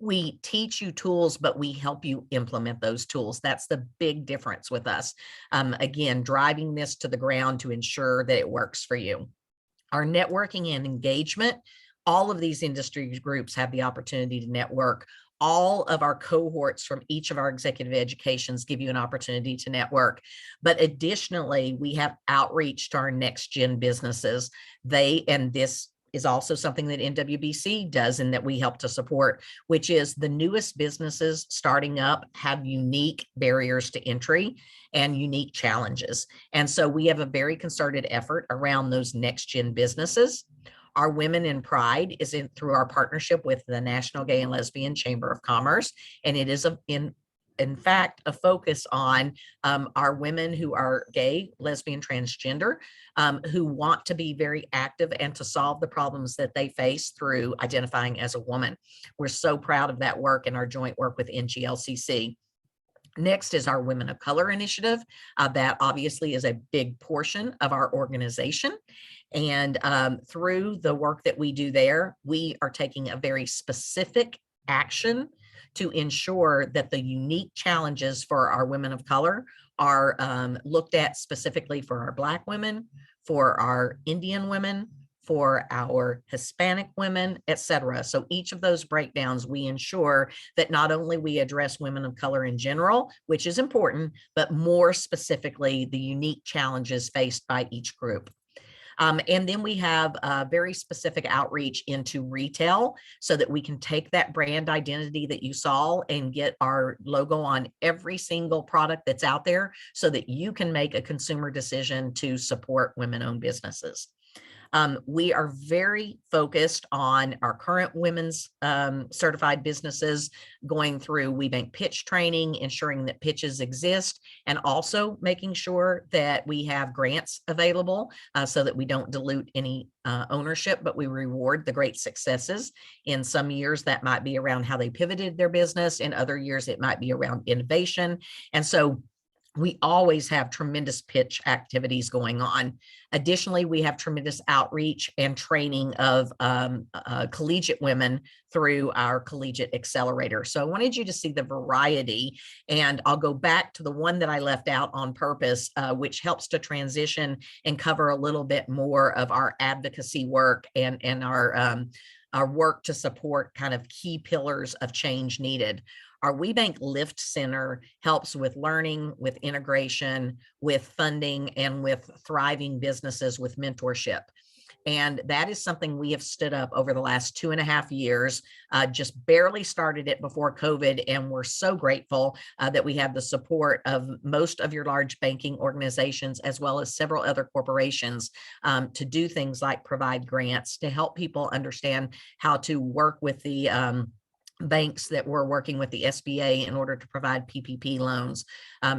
We teach you tools, but we help you implement those tools. That's the big difference with us. Again, driving this to the ground to ensure that it works for you. Our networking and engagement, all of these industry groups have the opportunity to network all of our cohorts from each of our executive educations give you an opportunity to network. But additionally, we have outreach to our next gen businesses. And this is also something that NWBC does and that we help to support, which is the newest businesses starting up have unique barriers to entry and unique challenges. And so we have a very concerted effort around those next gen businesses. Our Women in Pride is through our partnership with the National Gay and Lesbian Chamber of Commerce. And it is in fact, a focus on our women who are gay, lesbian, transgender, who want to be very active and to solve the problems that they face through identifying as a woman. We're so proud of that work and our joint work with NGLCC. Next is our Women of Color initiative. That obviously is a big portion of our organization. And through the work that we do there, we are taking a very specific action to ensure that the unique challenges for our women of color are looked at specifically for our Black women, for our Indian women, for our Hispanic women, et cetera. So each of those breakdowns, we ensure that not only we address women of color in general, which is important, but more specifically, the unique challenges faced by each group. And then we have a very specific outreach into retail so that we can take that brand identity that you saw and get our logo on every single product that's out there so that you can make a consumer decision to support women-owned businesses. We are very focused on our current women's certified businesses going through WeBank pitch training, ensuring that pitches exist, and also making sure that we have grants available so that we don't dilute any ownership, but we reward the great successes. In some years, that might be around how they pivoted their business. In other years, it might be around innovation. And so we always have tremendous pitch activities going on. Additionally, we have tremendous outreach and training of collegiate women through our collegiate accelerator. So I wanted you to see the variety, and I'll go back to the one that I left out on purpose, which helps to transition and cover a little bit more of our advocacy work and our work to support kind of key pillars of change needed. Our WeBank Lift Center helps with learning, with integration, with funding, and with thriving businesses with mentorship. And that is something we have stood up over the last 2.5 years, just barely started it before COVID. And we're so grateful that we have the support of most of your large banking organizations, as well as several other corporations to do things like provide grants to help people understand how to work with the banks that we're working with the SBA in order to provide PPP loans,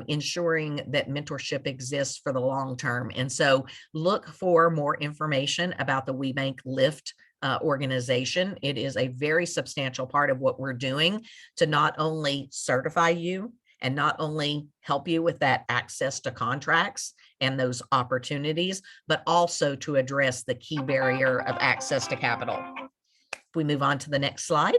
ensuring that mentorship exists for the long term. And so look for more information about the WeBank Lift organization. It is a very substantial part of what we're doing to not only certify you and not only help you with that access to contracts and those opportunities, but also to address the key barrier of access to capital. If we move on to the next slide.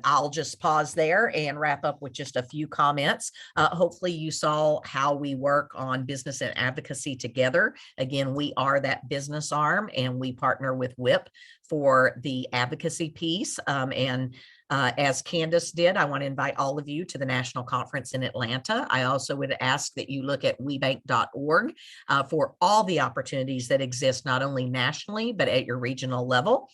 I'll just pause there and wrap up with just a few comments. Hopefully you saw how we work on business and advocacy together. Again, we are that business arm and we partner with WIP for the advocacy piece. As Candace did, I want to invite all of you to the national conference in Atlanta. I also would ask that you look at webank.org for all the opportunities that exist, not only nationally, but at your regional level.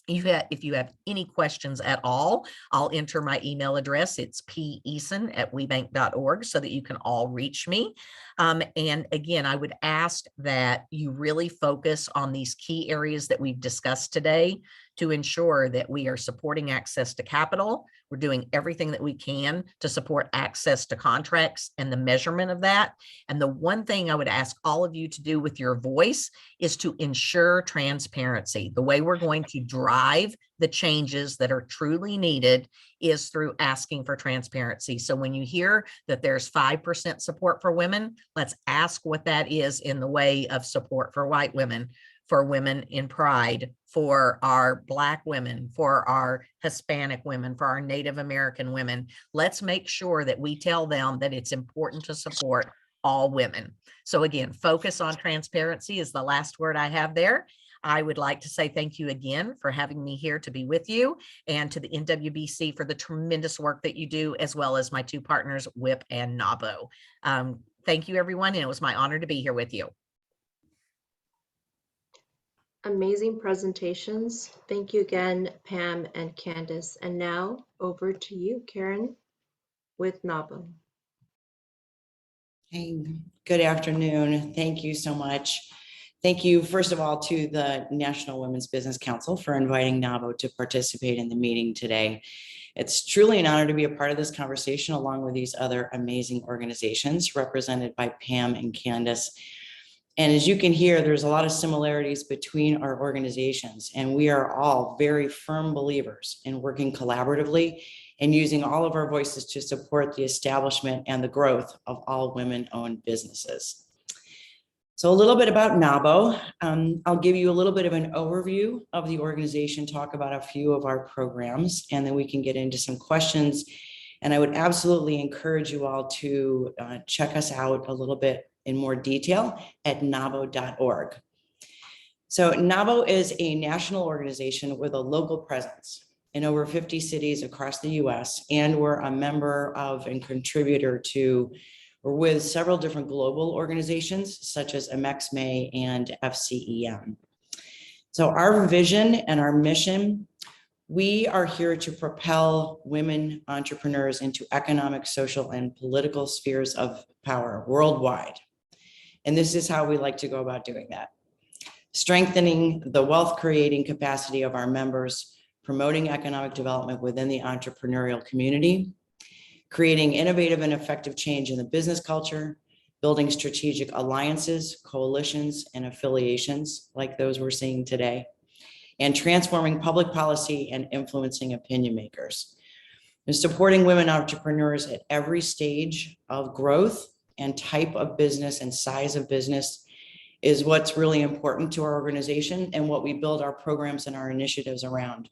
If you have any questions at all, I'll enter my email address. It's peason@webank.org so that you can all reach me. And again, I would ask that you really focus on these key areas that we've discussed today to ensure that we are supporting access to capital. We're doing everything that we can to support access to contracts and the measurement of that. And the one thing I would ask all of you to do with your voice is to ensure transparency. The way we're going to drive the changes that are truly needed is through asking for transparency. So when you hear that there's 5% support for women, let's ask what that is in the way of support for white women, for women in pride, for our Black women, for our Hispanic women, for our Native American women. Let's make sure that we tell them that it's important to support all women. So again, focus on transparency is the last word I have there. I would like to say thank you again for having me here to be with you, and to the NWBC for the tremendous work that you do, as well as my two partners, WIP and NABO. Thank you, everyone, and it was my honor to be here with you. Amazing presentations. Thank you again, Pam and Candace. And now over to you, Karen, with NABO. Hey, good afternoon. Thank you so much. Thank you, first of all, to the National Women's Business Council for inviting NABO to participate in the meeting today. It's truly an honor to be a part of this conversation along with these other amazing organizations represented by Pam and Candace. And as you can hear, there's a lot of similarities between our organizations, and we are all very firm believers in working collaboratively and using all of our voices to support the establishment and the growth of all women-owned businesses. So a little bit about NABO. I'll give you a little bit of an overview of the organization, talk about a few of our programs, and then we can get into some questions. And I would absolutely encourage you all to check us out a little bit in more detail at nabo.org. So NABO is a national organization with a local presence in over 50 cities across the US, and we're a member of and contributor to, or with several different global organizations such as MXMA and FCEM. So our vision and our mission, we are here to propel women entrepreneurs into economic, social, and political spheres of power worldwide. And this is how we like to go about doing that. Strengthening the wealth creating capacity of our members, promoting economic development within the entrepreneurial community, creating innovative and effective change in the business culture, building strategic alliances, coalitions, and affiliations like those we're seeing today, and transforming public policy and influencing opinion makers. And supporting women entrepreneurs at every stage of growth and type of business and size of business is what's really important to our organization and what we build our programs and our initiatives around.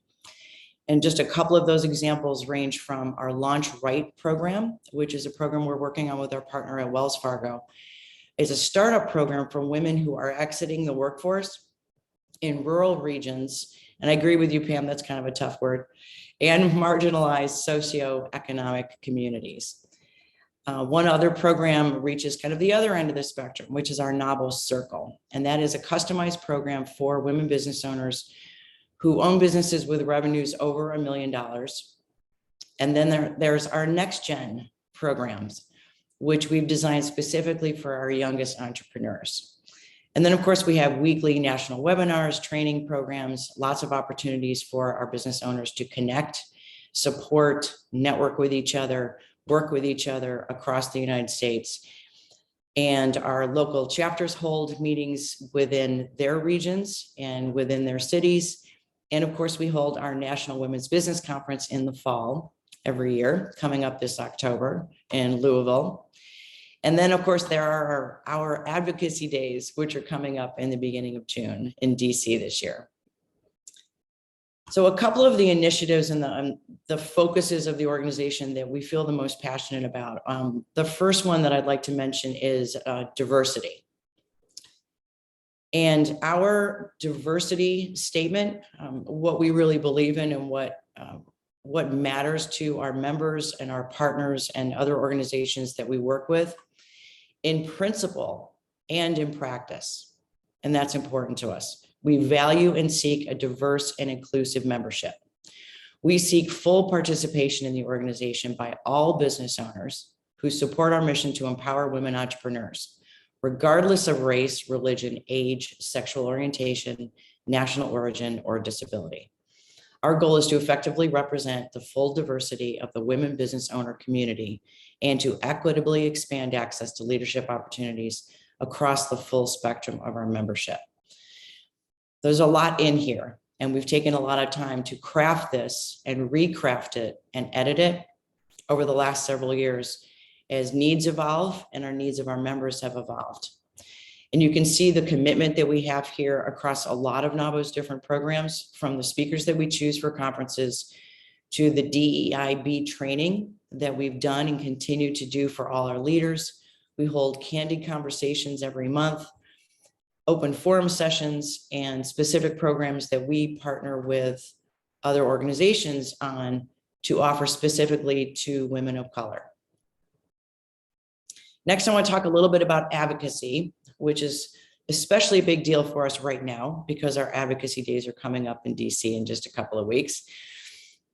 And just a couple of those examples range from our Launch Right program, which is a program we're working on with our partner at Wells Fargo. It's a startup program for women who are exiting the workforce in rural regions. And I agree with you, Pam, that's kind of a tough word, and marginalized socioeconomic communities. One other program reaches kind of the other end of the spectrum, which is our NABO Circle. And that is a customized program for women business owners who own businesses with revenues over $1 million. And then there's our next gen programs, which we've designed specifically for our youngest entrepreneurs. And then of course we have weekly national webinars, training programs, lots of opportunities for our business owners to connect, support, network with each other, work with each other across the United States. And our local chapters hold meetings within their regions and within their cities. And of course, we hold our National Women's Business Conference in the fall every year, coming up this October in Louisville. And then, of course, there are our advocacy days, which are coming up in the beginning of June in DC this year. So a couple of the initiatives and the focuses of the organization that we feel the most passionate about. The first one that I'd like to mention is diversity. And our diversity statement, what we really believe in and what matters to our members and our partners and other organizations that we work with in principle and in practice. And that's important to us. We value and seek a diverse and inclusive membership. We seek full participation in the organization by all business owners who support our mission to empower women entrepreneurs, regardless of race, religion, age, sexual orientation, national origin, or disability. Our goal is to effectively represent the full diversity of the women business owner community and to equitably expand access to leadership opportunities across the full spectrum of our membership. There's a lot in here, and we've taken a lot of time to craft this and recraft it and edit it over the last several years as needs evolve and our needs of our members have evolved. And you can see the commitment that we have here across a lot of NABO's different programs, from the speakers that we choose for conferences to the DEIB training that we've done and continue to do for all our leaders. We hold candid conversations every month, open forum sessions, and specific programs that we partner with other organizations on to offer specifically to women of color. Next, I want to talk a little bit about advocacy, which is especially a big deal for us right now because our advocacy days are coming up in DC in just a couple of weeks.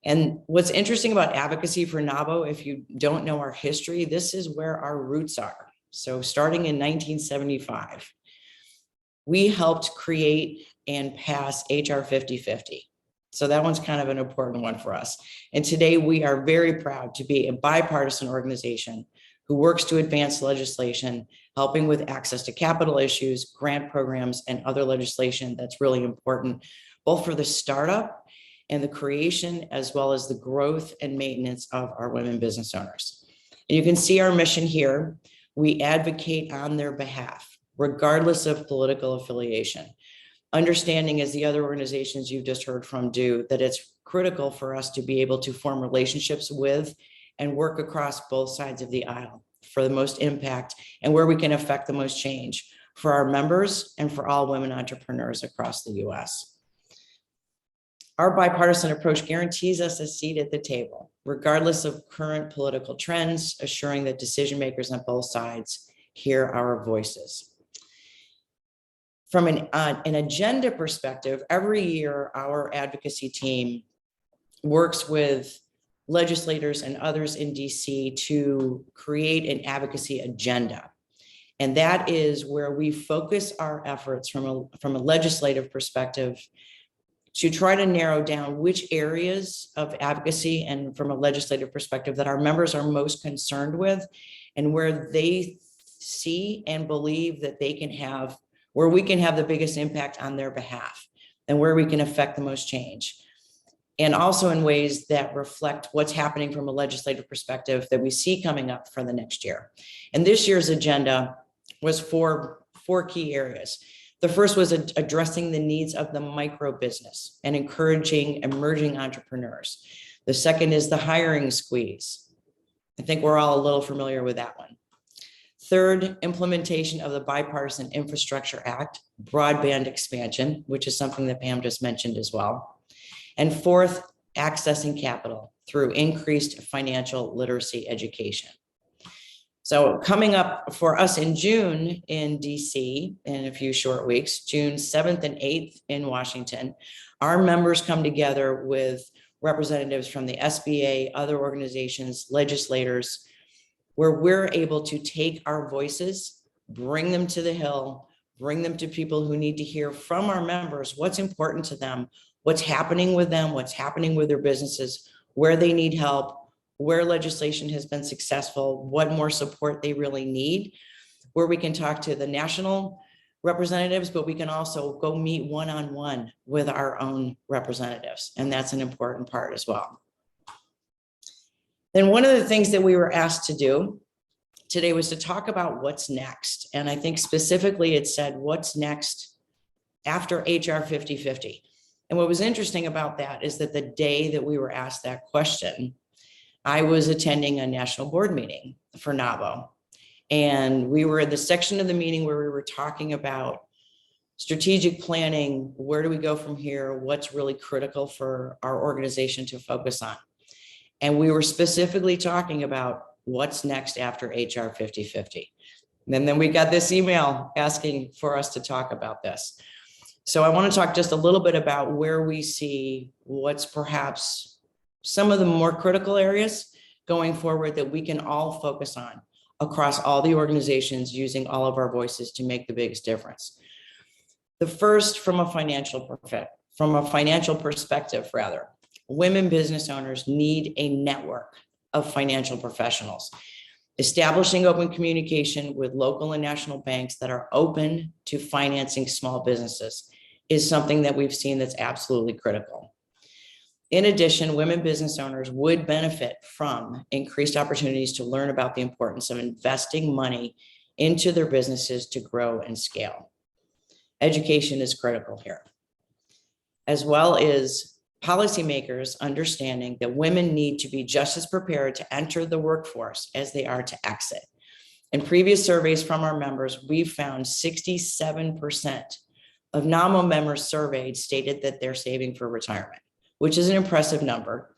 And what's interesting about advocacy for NABO, if you don't know our history, this is where our roots are. So starting in 1975, we helped create and pass HR 5050. So that one's kind of an important one for us. And today we are very proud to be a bipartisan organization who works to advance legislation, helping with access to capital issues, grant programs, and other legislation that's really important, both for the startup and the creation, as well as the growth and maintenance of our women business owners. And you can see our mission here. We advocate on their behalf, regardless of political affiliation. Understanding, as the other organizations you've just heard from do, that it's critical for us to be able to form relationships with and work across both sides of the aisle for the most impact and where we can affect the most change for our members and for all women entrepreneurs across the US. Our bipartisan approach guarantees us a seat at the table, regardless of current political trends, assuring that decision makers on both sides hear our voices. From an agenda perspective, every year our advocacy team works with legislators and others in DC to create an advocacy agenda. And that is where we focus our efforts from a legislative perspective to try to narrow down which areas of advocacy and from a legislative perspective that our members are most concerned with and where they see and believe that they can have, where we can have the biggest impact on their behalf and where we can affect the most change. And also in ways that reflect what's happening from a legislative perspective that we see coming up for the next year. And this year's agenda was four key areas. The first was addressing the needs of the micro business and encouraging emerging entrepreneurs. The second is the hiring squeeze. I think we're all a little familiar with that one. Third, implementation of the Bipartisan Infrastructure Act, broadband expansion, which is something that Pam just mentioned as well. And fourth, accessing capital through increased financial literacy education. So coming up for us in June in DC in a few short weeks, June 7th and 8th in Washington, our members come together with representatives from the SBA, other organizations, legislators, where we're able to take our voices, bring them to the Hill, bring them to people who need to hear from our members what's important to them, what's happening with them, what's happening with their businesses, where they need help, where legislation has been successful, what more support they really need, where we can talk to the national representatives, but we can also go meet one-on-one with our own representatives. And that's an important part as well. Then one of the things that we were asked to do today was to talk about what's next. And I think specifically it said, what's next after HR 5050? And what was interesting about that is that the day that we were asked that question, I was attending a national board meeting for NABO. And we were in the section of the meeting where we were talking about strategic planning. Where do we go from here? What's really critical for our organization to focus on? And we were specifically talking about what's next after HR 5050. And then we got this email asking for us to talk about this. So I want to talk just a little bit about where we see what's perhaps some of the more critical areas going forward that we can all focus on across all the organizations, using all of our voices to make the biggest difference. The first, from a financial perspective, women business owners need a network of financial professionals. Establishing open communication with local and national banks that are open to financing small businesses is something that we've seen that's absolutely critical. In addition, women business owners would benefit from increased opportunities to learn about the importance of investing money into their businesses to grow and scale. Education is critical here, as well as policymakers understanding that women need to be just as prepared to enter the workforce as they are to exit. In previous surveys from our members, we found 67% of NAMO members surveyed stated that they're saving for retirement, which is an impressive number.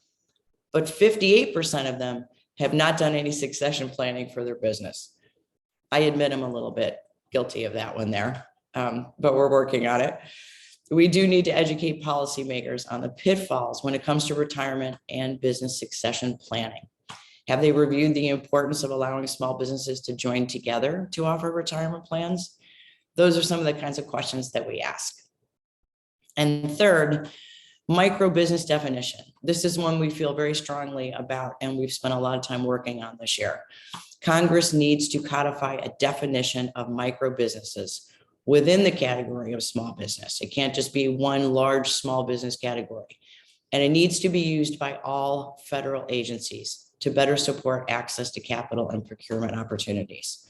But 58% of them have not done any succession planning for their business. I admit I'm a little bit guilty of that one there, but we're working on it. We do need to educate policymakers on the pitfalls when it comes to retirement and business succession planning. Have they reviewed the importance of allowing small businesses to join together to offer retirement plans? Those are some of the kinds of questions that we ask. And third, micro business definition. This is one we feel very strongly about, and we've spent a lot of time working on this year. Congress needs to codify a definition of micro businesses within the category of small business. It can't just be one large small business category. And it needs to be used by all federal agencies to better support access to capital and procurement opportunities.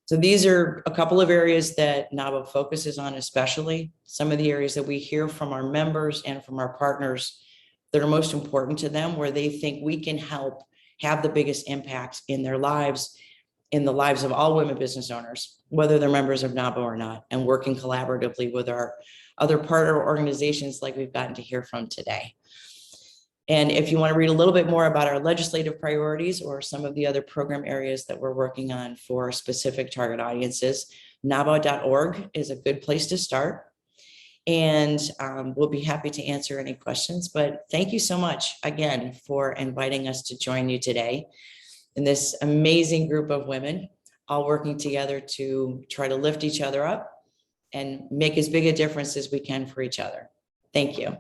So these are a couple of areas that NABO focuses on, especially some of the areas that we hear from our members and from our partners that are most important to them, where they think we can help have the biggest impact in their lives, in the lives of all women business owners, whether they're members of NABO or not, and working collaboratively with our other partner organizations like we've gotten to hear from today. And if you want to read a little bit more about our legislative priorities or some of the other program areas that we're working on for specific target audiences, NABO.org is a good place to start. And we'll be happy to answer any questions. But thank you so much again for inviting us to join you today in this amazing group of women, all working together to try to lift each other up and make as big a difference as we can for each other. Thank you.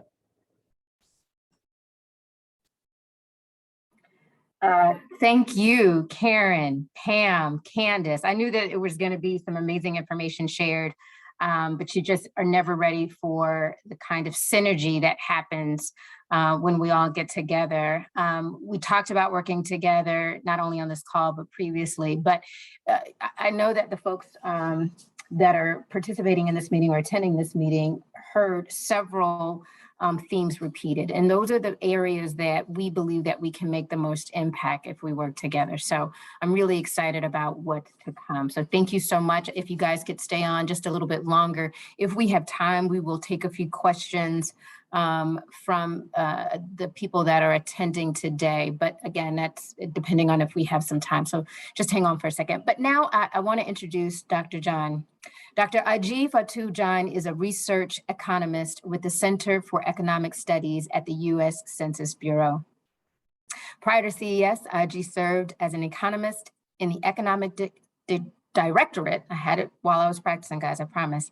Thank you, Karen, Pam, Candace. I knew that it was going to be some amazing information shared, but you just are never ready for the kind of synergy that happens when we all get together. We talked about working together, not only on this call, but previously, but I know that the folks that are participating in this meeting or attending this meeting heard several themes repeated. And those are the areas that we believe that we can make the most impact if we work together. So I'm really excited about what's to come. So thank you so much. If you guys could stay on just a little bit longer, if we have time, we will take a few questions from the people that are attending today. But again, that's depending on if we have some time. So just hang on for a second. But now I want to introduce Dr. John. Dr. Ajee Fatou Jain is a research economist with the Center for Economic Studies at the U.S. Census Bureau. Prior to CES, Ajee served as an economist in the Economic Directorate. I had it while I was practicing, guys, I promise.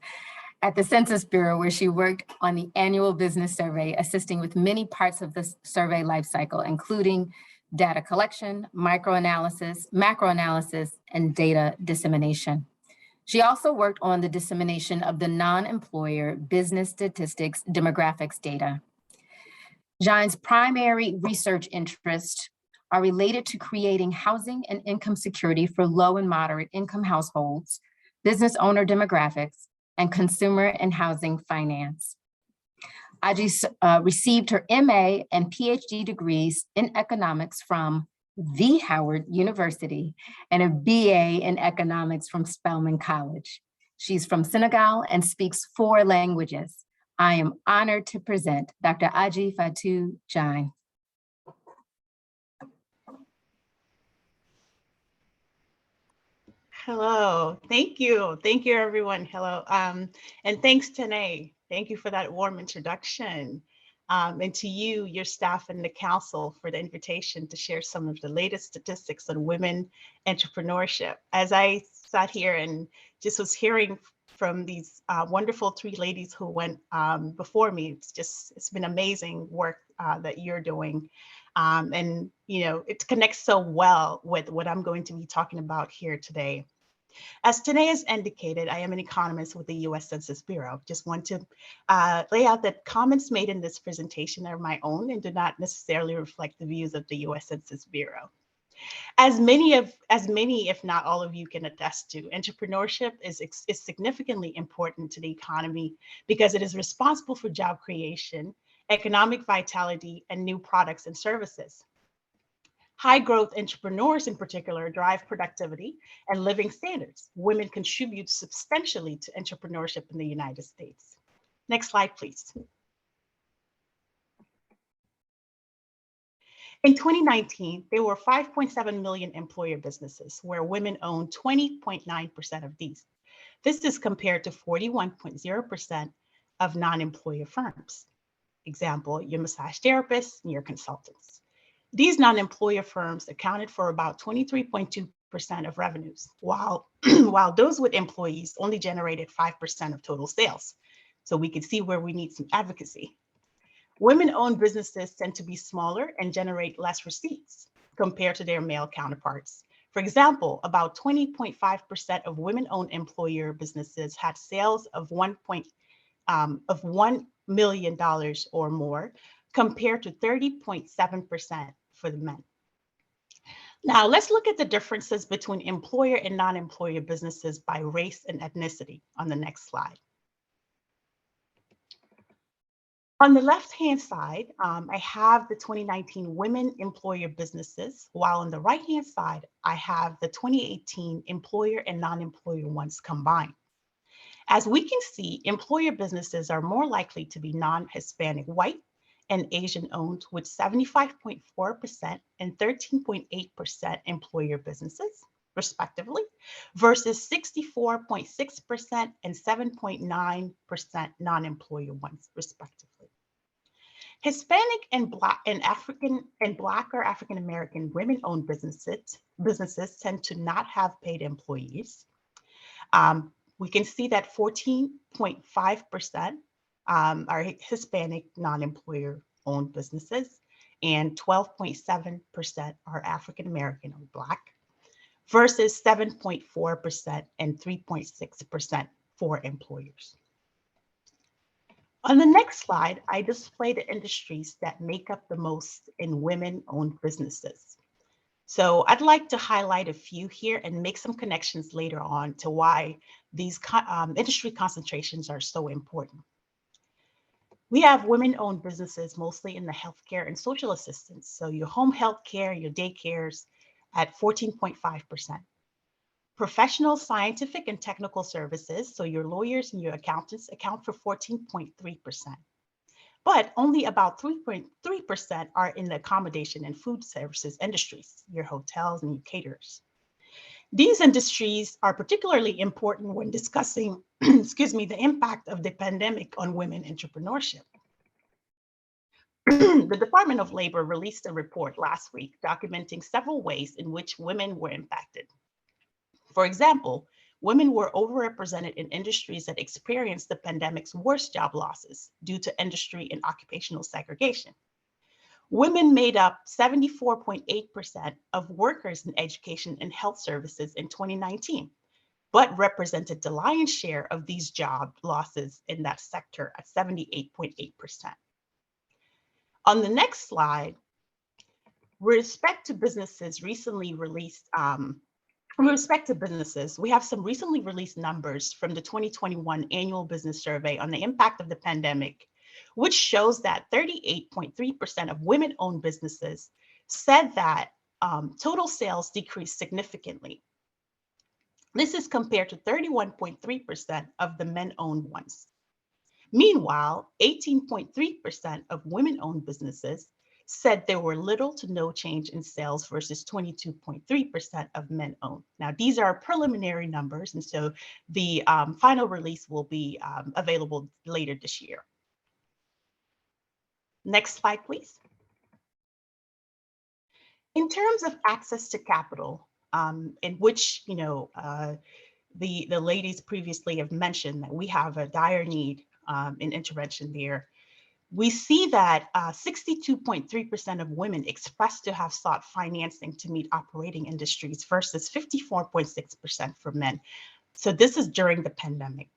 At the Census Bureau, where she worked on the annual business survey, assisting with many parts of the survey lifecycle, including data collection, macroanalysis, and data dissemination. She also worked on the dissemination of the non-employer business statistics demographics data. Jain's primary research interests are related to creating housing and income security for low and moderate income households, business owner demographics, and consumer and housing finance. Ajee received her MA and PhD degrees in economics from the Howard University and a BA in economics from Spelman College. She's from Senegal and speaks 4 languages. I am honored to present Dr. Ajee Fatou Jain. Hello, thank you. Thank you, everyone. Hello, and thanks, Tanae. Thank you for that warm introduction. And to you, your staff, and the council for the invitation to share some of the latest statistics on women entrepreneurship. As I sat here and just was hearing from these wonderful 3 ladies who went before me, it's been amazing work that you're doing. And it connects so well with what I'm going to be talking about here today. As Tanae has indicated, I am an economist with the U.S. Census Bureau. Just want to lay out that comments made in this presentation are my own and do not necessarily reflect the views of the U.S. Census Bureau. As many, if not all of you can attest to, entrepreneurship is significantly important to the economy because it is responsible for job creation, economic vitality, and new products and services. High growth entrepreneurs in particular drive productivity and living standards. Women contribute substantially to entrepreneurship in the United States. Next slide, please. In 2019, there were 5.7 million employer businesses where women owned 20.9% of these. This is compared to 41.0% of non-employer firms. Example, your massage therapists and your consultants. These non-employer firms accounted for about 23.2% of revenues, while those with employees only generated 5% of total sales. So we can see where we need some advocacy. Women-owned businesses tend to be smaller and generate less receipts compared to their male counterparts. For example, about 20.5% of women-owned employer businesses had sales of $1 million or more, compared to 30.7% for the men. Now, let's look at the differences between employer and non-employer businesses by race and ethnicity on the next slide. On the left-hand side, I have the 2019 women employer businesses, while on the right-hand side, I have the 2018 employer and non-employer ones combined. As we can see, employer businesses are more likely to be non-Hispanic white and Asian owned, with 75.4% and 13.8% employer businesses, respectively, versus 64.6% and 7.9% non-employer ones, respectively. Hispanic and Black or African American women-owned businesses tend to not have paid employees. We can see that 14.5% are Hispanic non-employer owned businesses, and 12.7% are African American or Black, versus 7.4% and 3.6% for employers. On the next slide, I display the industries that make up the most in women-owned businesses. So I'd like to highlight a few here and make some connections later on to why these industry concentrations are so important. We have women-owned businesses mostly in the healthcare and social assistance. So your home health care, your daycares at 14.5%. Professional, scientific, and technical services, so your lawyers and your accountants, account for 14.3%. But only about 3.3% are in the accommodation and food services industries, your hotels and your caterers. These industries are particularly important when discussing, the impact of the pandemic on women entrepreneurship. The Department of Labor released a report last week documenting several ways in which women were impacted. For example, women were overrepresented in industries that experienced the pandemic's worst job losses due to industry and occupational segregation. Women made up 74.8% of workers in education and health services in 2019, but represented the lion's share of these job losses in that sector at 78.8%. On the next slide, with respect to businesses recently released, we have some recently released numbers from the 2021 Annual Business Survey on the impact of the pandemic, which shows that 38.3% of women-owned businesses said that total sales decreased significantly. This is compared to 31.3% of the men-owned ones. Meanwhile, 18.3% of women-owned businesses said there were little to no change in sales versus 22.3% of men-owned. Now, these are preliminary numbers, and so the final release will be available later this year. Next slide, please. In terms of access to capital, in which the ladies previously have mentioned that we have a dire need in intervention there. We see that 62.3% of women expressed to have sought financing to meet operating industries versus 54.6% for men. So this is during the pandemic.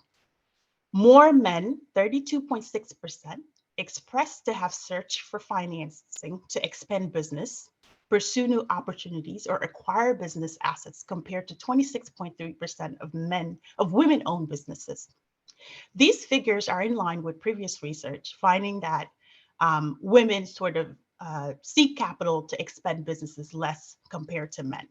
More men, 32.6%, expressed to have searched for financing to expand business, pursue new opportunities, or acquire business assets compared to 26.3% of women-owned businesses. These figures are in line with previous research, finding that women sort of seed capital to expand businesses less compared to men.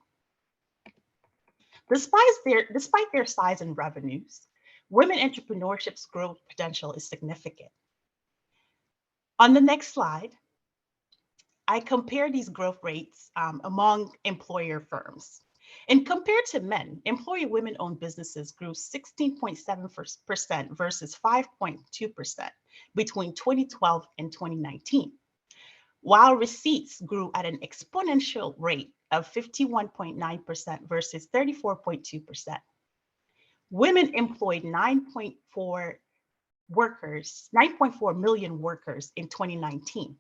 Despite their size and revenues, women entrepreneurship's growth potential is significant. On the next slide, I compare these growth rates among employer firms. And compared to men, employer women-owned businesses grew 16.7% versus 5.2% between 2012 and 2019, while receipts grew at an exponential rate of 51.9% versus 34.2%. Women employed 9.4 million workers in 2019.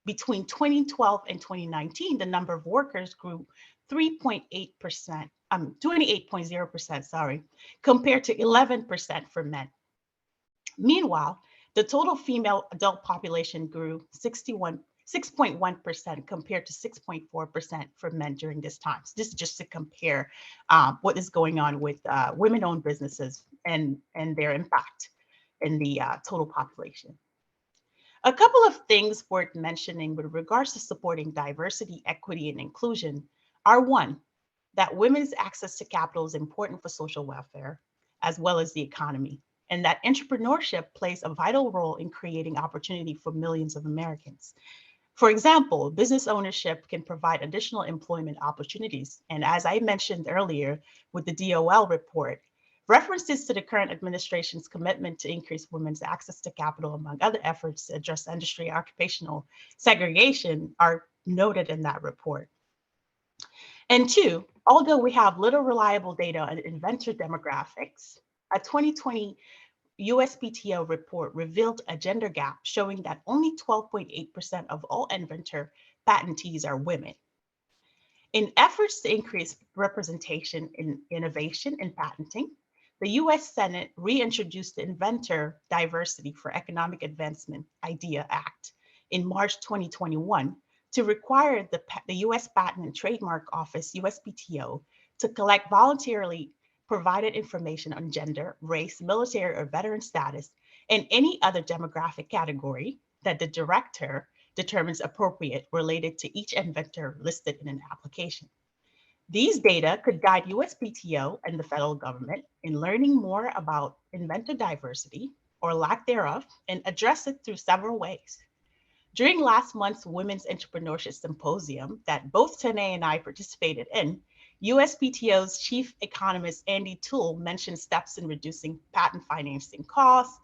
Between 2012 and 2019, the number of workers grew 28.0%, compared to 11% for men. Meanwhile, the total female adult population grew 6.1% compared to 6.4% for men during this time. So this is just to compare what is going on with women-owned businesses and their impact in the total population. A couple of things worth mentioning with regards to supporting diversity, equity, and inclusion are one, that women's access to capital is important for social welfare, as well as the economy, and that entrepreneurship plays a vital role in creating opportunity for millions of Americans. For example, business ownership can provide additional employment opportunities. And as I mentioned earlier with the DOL report, references to the current administration's commitment to increase women's access to capital, among other efforts to address industry occupational segregation, are noted in that report. And two, although we have little reliable data on inventor demographics, a 2020 USPTO report revealed a gender gap showing that only 12.8% of all inventor patentees are women. In efforts to increase representation in innovation and patenting, the US Senate reintroduced the Inventor Diversity for Economic Advancement IDEA Act in March 2021 to require the US Patent and Trademark Office, USPTO, to collect voluntarily provided information on gender, race, military or veteran status, and any other demographic category that the director determines appropriate related to each inventor listed in an application. These data could guide USPTO and the federal government in learning more about inventor diversity or lack thereof and address it through several ways. During last month's Women's Entrepreneurship Symposium that both Tanae and I participated in, USPTO's chief economist, Andy Toole, mentioned steps in reducing patent financing costs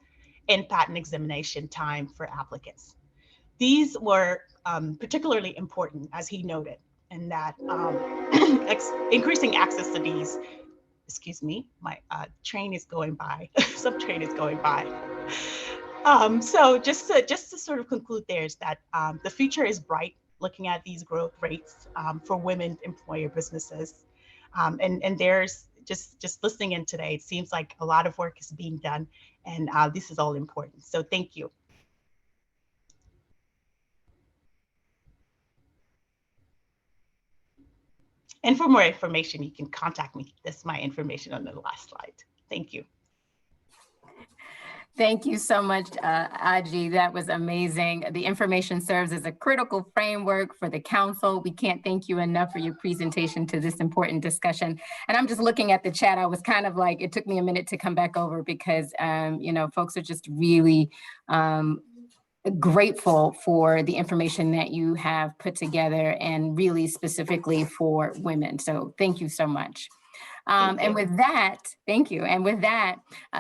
and patent examination time for applicants. These were particularly important, as he noted, and that increasing access to these, excuse me, my train is going by, some train is going by. So just to sort of conclude there is that the future is bright looking at these growth rates for women employer businesses. And there's just listening in today, it seems like a lot of work is being done and this is all important. So thank you. And for more information, you can contact me. That's my information on the last slide. Thank you. Thank you so much, Aji. That was amazing. The information serves as a critical framework for the council. We can't thank you enough for your presentation to this important discussion. And I'm just looking at the chat. I was kind of like, it took me a minute to come back over because, you know, folks are just really grateful for the information that you have put together and really specifically for women. So thank you so much. And with that, thank you. And with that,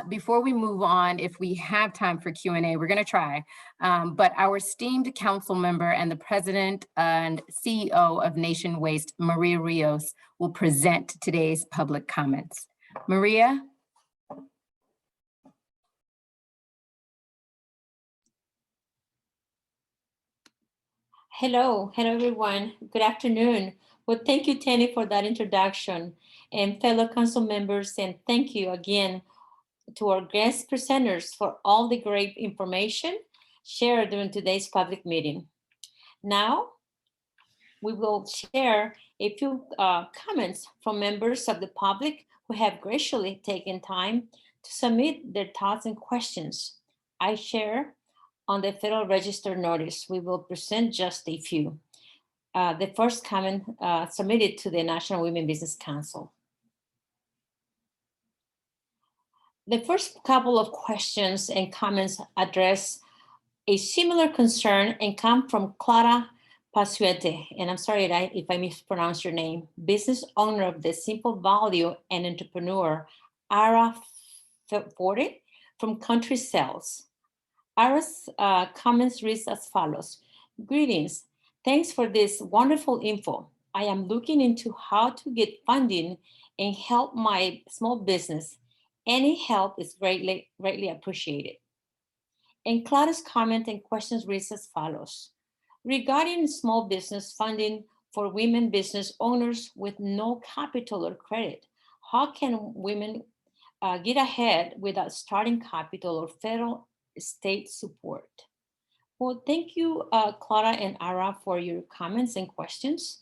before we move on, if we have time for Q&A, we're going to try. But our esteemed council member and the president and CEO of Nation Waste, Maria Rios, will present today's public comments. Maria? Hello everyone. Good afternoon. Well, thank you, Tenny, for that introduction, and fellow council members, and thank you again to our guest presenters for all the great information shared during today's public meeting. Now, we will share a few comments from members of the public who have graciously taken time to submit their thoughts and questions. I share on the Federal Register notice. We will present just a few. The first comment submitted to the National Women Business Council. The first couple of questions and comments address a similar concern and come from Clara Pasuete, and I'm sorry if I mispronounce your name, business owner of the Simple Value and entrepreneur, Ara Forte from Country Sales. Ara's comments read as follows. Greetings. Thanks for this wonderful info. I am looking into how to get funding and help my small business. Any help is greatly appreciated. And Clara's comment and questions read as follows. Regarding small business funding for women business owners with no capital or credit, how can women get ahead without starting capital or federal state support? Well, thank you, Clara and Ara, for your comments and questions.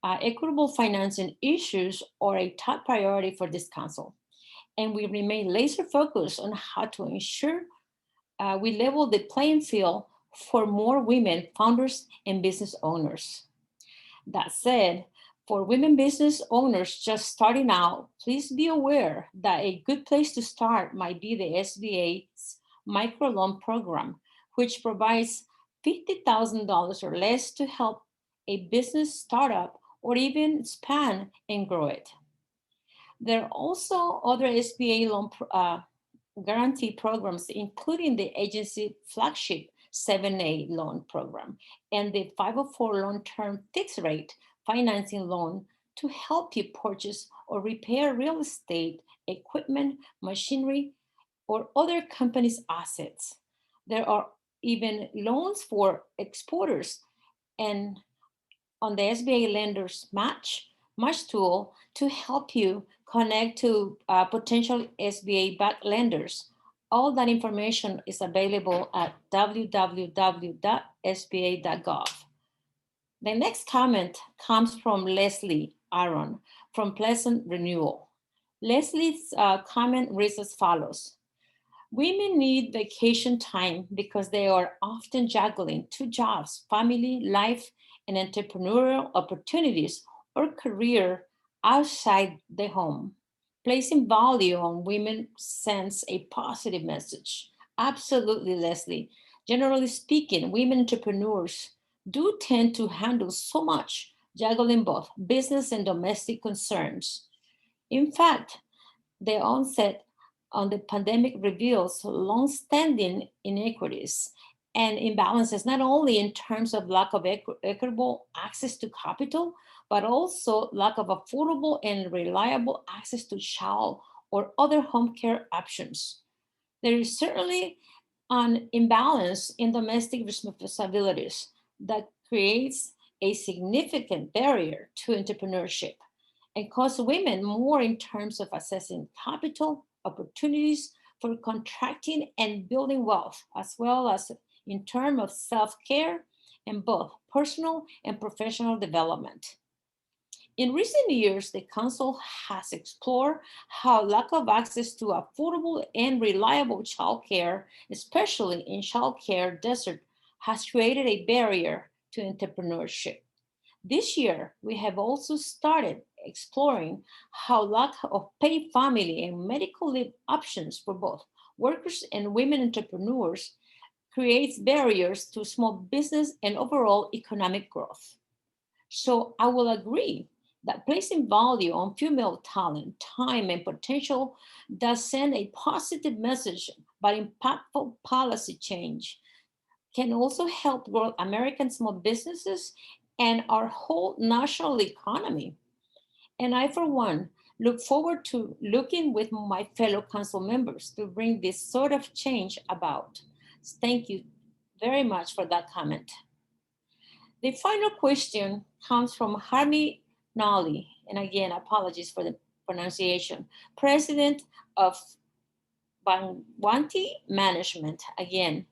Equitable financing issues are a top priority for this council, and we remain laser focused on how to ensure we level the playing field for more women founders and business owners. That said, for women business owners just starting out, please be aware that a good place to start might be the SBA's microloan program, which provides $50,000 or less to help a business startup or even expand and grow it. There are also other SBA loan guarantee programs, including the agency flagship 7A loan program and the 504 long-term fixed rate financing loan to help you purchase or repair real estate, equipment, machinery, or other companies' assets. There are even loans for exporters and on the SBA Lenders Match tool to help you connect to potential SBA-backed lenders. All that information is available at www.sba.gov. The next comment comes from Leslie Aaron from Pleasant Renewal. Leslie's comment reads as follows. Women need vacation time because they are often juggling 2 jobs, family, life, and entrepreneurial opportunities or career outside the home. Placing value on women sends a positive message. Absolutely, Leslie. Generally speaking, women entrepreneurs do tend to handle so much, juggling both business and domestic concerns. In fact, the onset on the pandemic reveals long-standing inequities and imbalances, not only in terms of lack of equitable access to capital, but also lack of affordable and reliable access to child or other home care options. There is certainly an imbalance in domestic responsibilities that creates a significant barrier to entrepreneurship and costs women more in terms of accessing capital, opportunities for contracting and building wealth, as well as in terms of self-care and both personal and professional development. In recent years, the Council has explored how lack of access to affordable and reliable childcare, especially in childcare desert, has created a barrier to entrepreneurship. This year, we have also started exploring how lack of paid family and medical leave options for both workers and women entrepreneurs creates barriers to small business and overall economic growth. So I will agree that placing value on female talent, time, and potential does send a positive message, but impactful policy change can also help grow American small businesses and our whole national economy. And I, for one, look forward to looking with my fellow council members to bring this sort of change about. Thank you very much for that comment. The final question comes from Harmi Nali, and again, apologies for the pronunciation, president of Bangwanti Management. Again,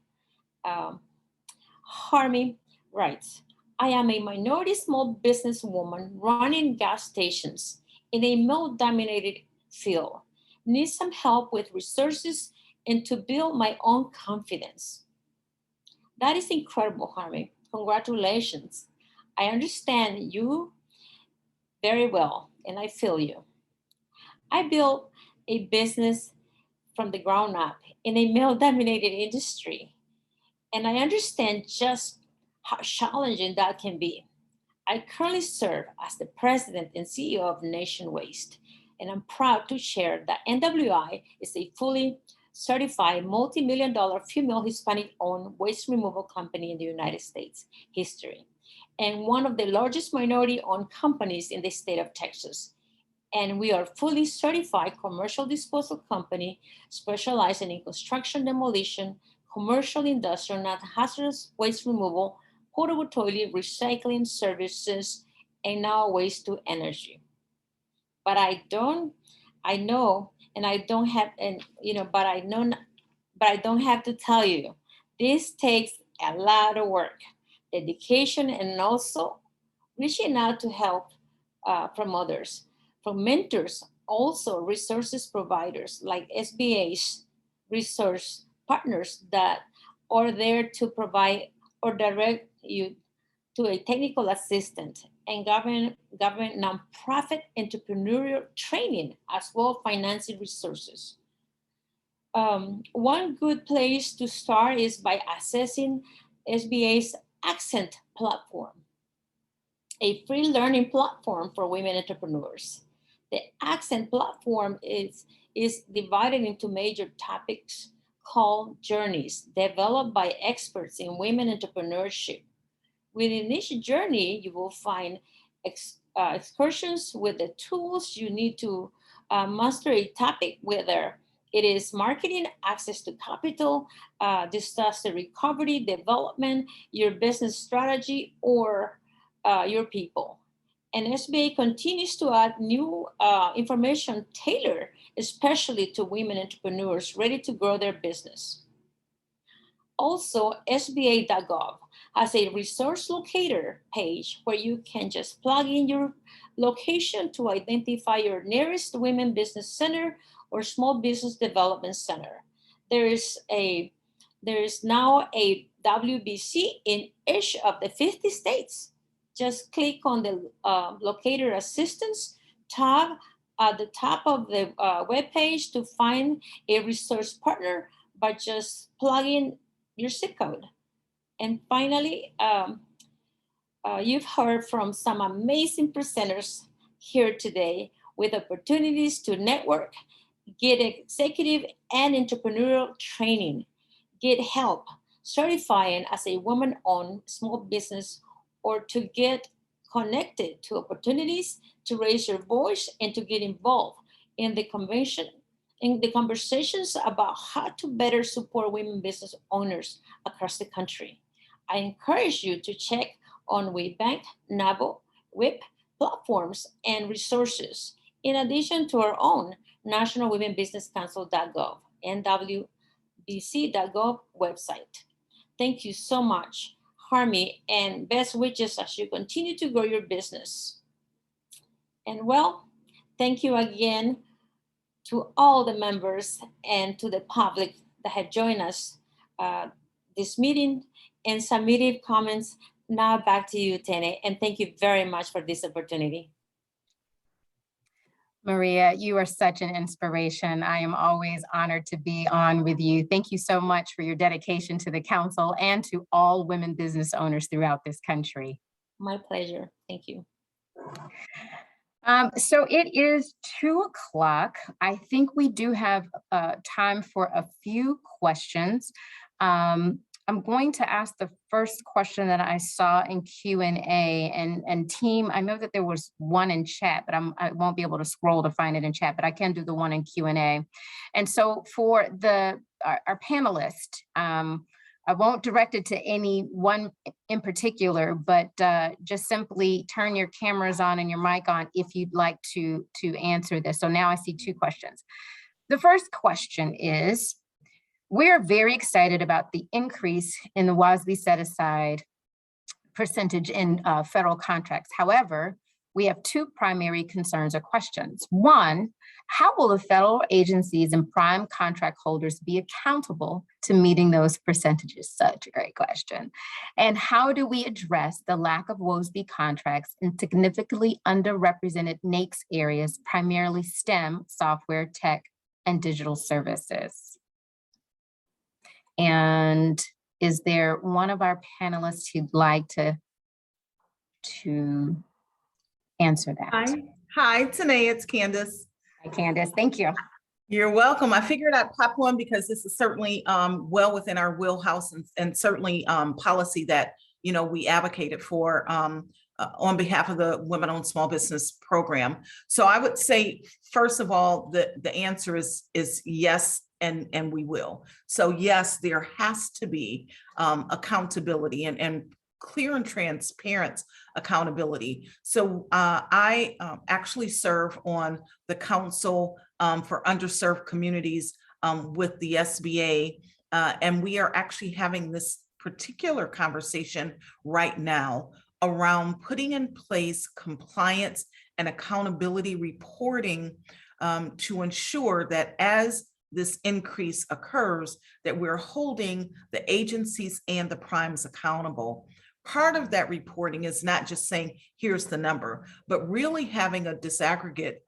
Harmi writes, I am a minority small business woman running gas stations in a male-dominated field. Need some help with resources and to build my own confidence. That is incredible, Harvey. Congratulations. I understand you very well, and I feel you. I built a business from the ground up in a male-dominated industry, and I understand just how challenging that can be. I currently serve as the president and CEO of Nation Waste, and I'm proud to share that NWI is a fully certified multi-million-dollar female Hispanic-owned waste removal company in the United States history, and one of the largest minority-owned companies in the state of Texas. And we are fully certified commercial disposal company specializing in construction demolition, commercial, industrial, non-hazardous waste removal, portable toilet recycling services, and now waste to energy. But I don't have to tell you, this takes a lot of work, dedication, and also reaching out to help from others, from mentors, also resources providers like SBA's resource partners that are there to provide or direct you to a technical assistant, and government nonprofit entrepreneurial training, as well as financing resources. One good place to start is by accessing SBA's Accent platform, a free learning platform for women entrepreneurs. The Accent platform is divided into major topics called journeys, developed by experts in women entrepreneurship. Within each journey, you will find excursions with the tools you need to master a topic, whether it is marketing, access to capital, disaster recovery, development, your business strategy, or your people. And SBA continues to add new information tailored especially to women entrepreneurs ready to grow their business. Also, SBA.gov has a resource locator page where you can just plug in your location to identify your nearest women business center or small business development center. There is now a WBC in each of the 50 states. Just click on the locator assistance tab at the top of the webpage to find a resource partner by just plugging your zip code. And finally, you've heard from some amazing presenters here today with opportunities to network, get executive and entrepreneurial training, get help certifying as a woman-owned small business, or to get connected to opportunities to raise your voice and to get involved in the conversations about how to better support women business owners across the country. I encourage you to check on WeBank, NABO, WIP platforms and resources, in addition to our own National Women Business Council.gov, NWBC.gov website. Thank you so much, Harmy, and best wishes as you continue to grow your business. And well, thank you again to all the members and to the public that have joined us this meeting and submitted comments. Now back to you, Tene, and thank you very much for this opportunity. Maria, you are such an inspiration. I am always honored to be on with you. Thank you so much for your dedication to the council and to all women business owners throughout this country. My pleasure. Thank you. So it is 2 o'clock. I think we do have time for a few questions. I'm going to ask the first question that I saw in Q&A, and team, I know that there was one in chat, but I won't be able to scroll to find it in chat, but I can do the one in Q&A. And so for our panelists, I won't direct it to any one in particular, but just simply turn your cameras on and your mic on if you'd like to answer this. So now I see 2 questions. The first question is, we're very excited about the increase in the WASB set aside percentage in federal contracts. However, We have two primary concerns or questions. One, how will the federal agencies and prime contract holders be accountable to meeting those percentages? Such a great question. And how do we address the lack of WOSB contracts in significantly underrepresented NAICS areas, primarily STEM, software, tech, and digital services? And is there one of our panelists who'd like to answer that? Hi, Tanae, it's Candace. Hi, Candace, thank you. You're welcome. I figured I'd pop one because this is certainly well within our wheelhouse and certainly policy that, you know, we advocated for on behalf of the Women-Owned Small Business Program. So I would say, first of all, the answer is yes, and we will. So yes, there has to be accountability and clear and transparent accountability. So I actually serve on the Council for Underserved Communities with the SBA, and we are actually having this particular conversation right now around putting in place compliance and accountability reporting to ensure that as this increase occurs, that we're holding the agencies and the primes accountable. Part of that reporting is not just saying, here's the number, but really having a disaggregate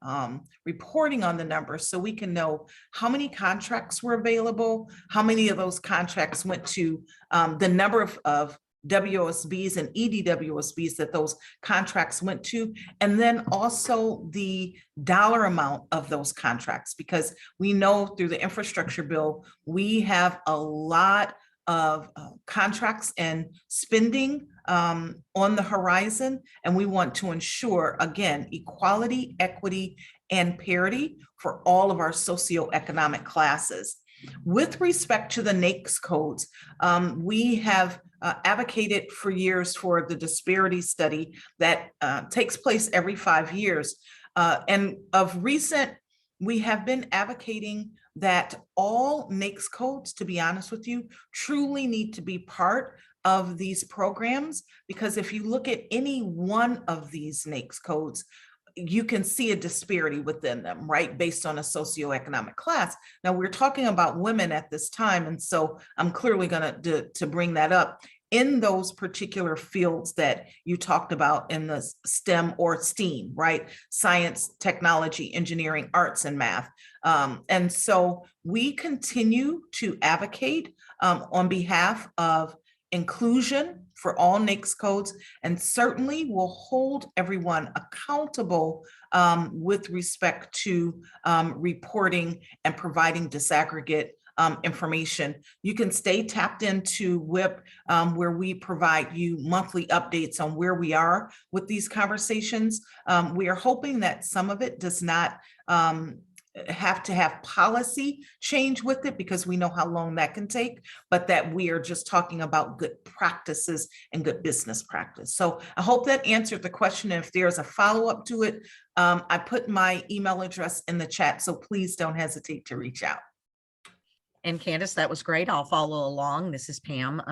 reporting on the numbers so we can know how many contracts were available, how many of those contracts went to the number of WOSBs and EDWOSBs that those contracts went to, and then also the dollar amount of those contracts, because we know through the infrastructure bill, we have a lot of contracts and spending on the horizon, and we want to ensure, again, equality, equity, and parity for all of our socioeconomic classes. With respect to the NAICS codes, we have advocated for years for the disparity study that takes place every 5 years. And of recent, we have been advocating that all NAICS codes, to be honest with you, truly need to be part of these programs, because if you look at any one of these NAICS codes, you can see a disparity within them, right? Based on a socioeconomic class. Now we're talking about women at this time. And so I'm clearly gonna to bring that up in those particular fields that you talked about in the STEM or STEAM, right? Science, technology, engineering, arts, and math. And so we continue to advocate on behalf of inclusion for all NAICS codes, and certainly will hold everyone accountable with respect to reporting and providing disaggregate information. You can stay tapped into WIP, where we provide you monthly updates on where we are with these conversations. We are hoping that some of it does not have to have policy change with it, because we know how long that can take, but that we are just talking about good practices and good business practice. So I hope that answered the question. If there's a follow-up to it, I put my email address in the chat, so please don't hesitate to reach out. And Candace, that was great. I'll follow along. This is Pam.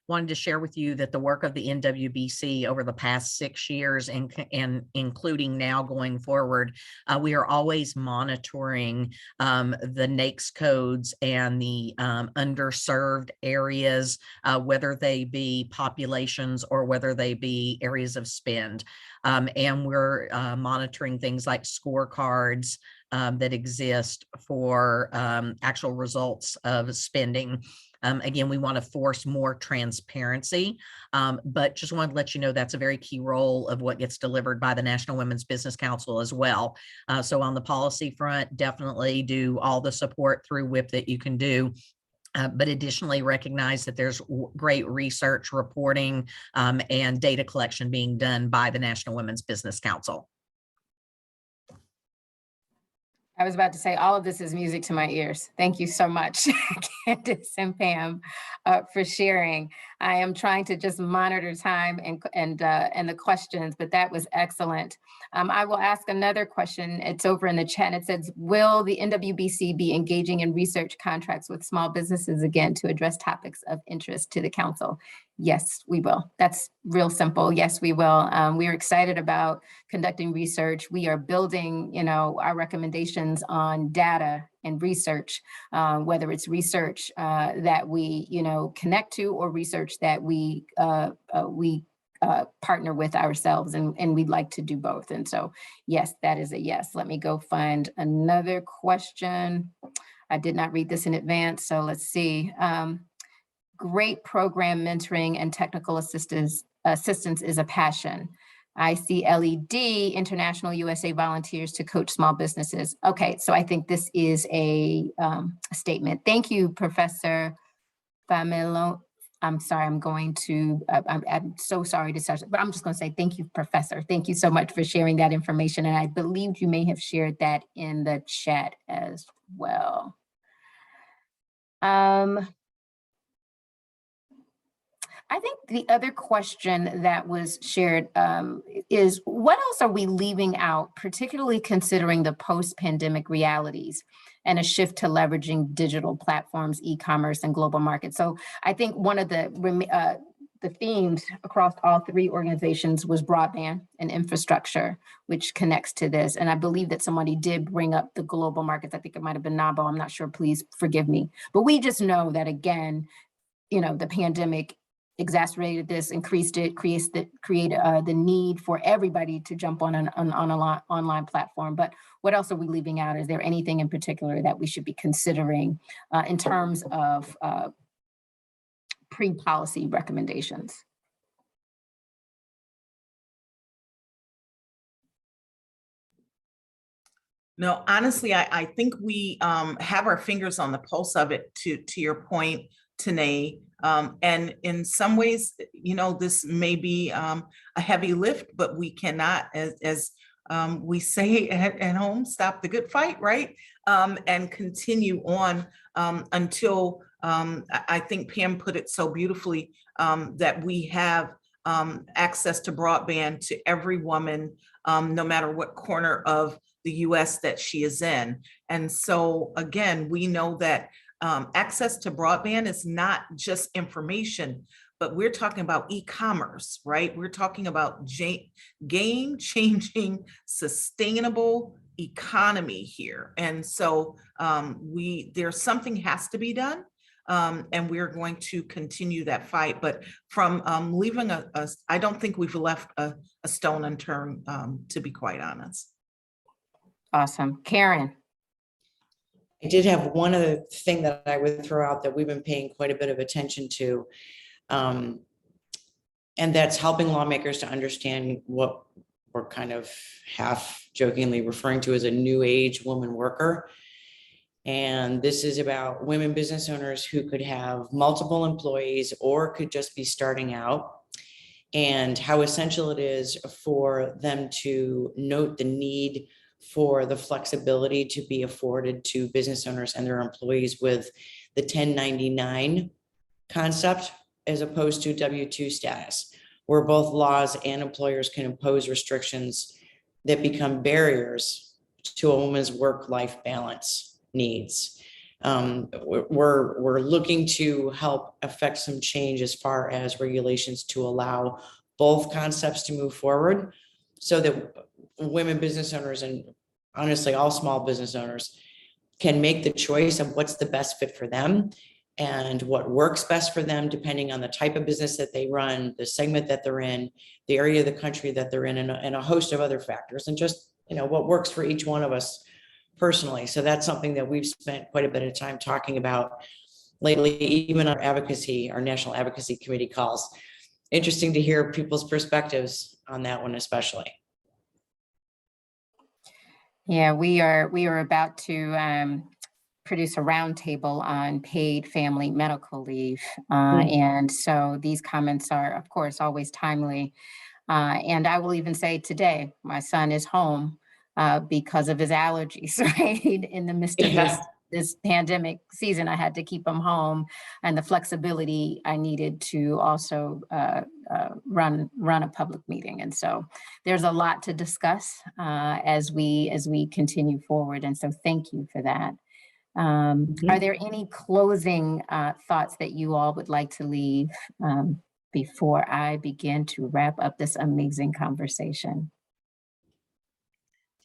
Wanted to share with you that the work of the NWBC over the past 6 years and including now going forward, we are always monitoring the NAICS codes and the underserved areas, whether they be populations or whether they be areas of spend. And we're monitoring things like scorecards that exist for actual results of spending. Again, we want to force more transparency, but just wanted to let you know that's a very key role of what gets delivered by the National Women's Business Council as well. So on the policy front, definitely do all the support through WIP that you can do. But additionally recognize that there's great research, reporting, and data collection being done by the National Women's Business Council. I was about to say, all of this is music to my ears. Thank you so much, Candace and Pam, for sharing. I am trying to just monitor time and the questions, but that was excellent. I will ask another question. It's over in the chat. It says, will the NWBC be engaging in research contracts with small businesses again to address topics of interest to the council? Yes, we will. That's real simple. Yes, we will. We are excited about conducting research. We are building, our recommendations on data and research, whether it's research that we, connect to, or research that we partner with ourselves, and we'd like to do both. And so, yes, that is a yes. Let me go find another question. I did not read this in advance, so let's see. Great program mentoring and technical assistance is a passion. I see LED, International USA Volunteers to coach small businesses. Okay, so I think this is a statement. Thank you, Professor Pamela. I'm sorry, I'm so sorry to start, but I'm just going to say thank you, Professor. Thank you so much for sharing that information. And I believe you may have shared that in the chat as well. I think the other question that was shared is, what else are we leaving out, particularly considering the post-pandemic realities and a shift to leveraging digital platforms, e-commerce, and global markets? So I think one of the themes across all three organizations was broadband and infrastructure, which connects to this. And I believe that somebody did bring up the global markets. I think it might have been NABO. I'm not sure. Please forgive me. But we just know that, again, the pandemic exacerbated this, increased it, created the need for everybody to jump on an online platform. But what else are we leaving out? Is there anything in particular that we should be considering in terms of pre-policy recommendations? No, honestly, I think we have our fingers on the pulse of it, to your point, Tanae. And in some ways, this may be a heavy lift, but we cannot, as we say at home, stop the good fight, right? And continue on until I think Pam put it so beautifully, that we have access to broadband to every woman, no matter what corner of the US that she is in. And so again, we know that access to broadband is not just information, but we're talking about e-commerce, right? We're talking about game-changing, sustainable economy here. And so there's something has to be done, and we're going to continue that fight. But from leaving I don't think we've left a stone unturned, to be quite honest. Awesome. Karen. I did have one other thing that I would throw out that we've been paying quite a bit of attention to, and that's helping lawmakers to understand what we're kind of half jokingly referring to as a new age woman worker. And this is about women business owners who could have multiple employees or could just be starting out, and how essential it is for them to note the need for the flexibility to be afforded to business owners and their employees with the 1099 concept, as opposed to W-2 status, where both laws and employers can impose restrictions that become barriers to a woman's work-life balance needs. We're looking to help affect some change as far as regulations to allow both concepts to move forward, so that women business owners, and honestly all small business owners, can make the choice of what's the best fit for them and what works best for them, depending on the type of business that they run, the segment that they're in, the area of the country that they're in, and a host of other factors, and just what works for each one of us personally. So that's something that we've spent quite a bit of time talking about lately, even our advocacy, our National Advocacy Committee calls. Interesting to hear people's perspectives on that one, especially. Yeah, we are about to produce a roundtable on paid family medical leave. And so these comments are, of course, always timely. And I will even say today, my son is home because of his allergies, right? In the midst of this pandemic season, I had to keep them home, and the flexibility I needed to also run a public meeting. And so there's a lot to discuss as we continue forward. And so thank you for that. Are there any closing thoughts that you all would like to leave before I begin to wrap up this amazing conversation?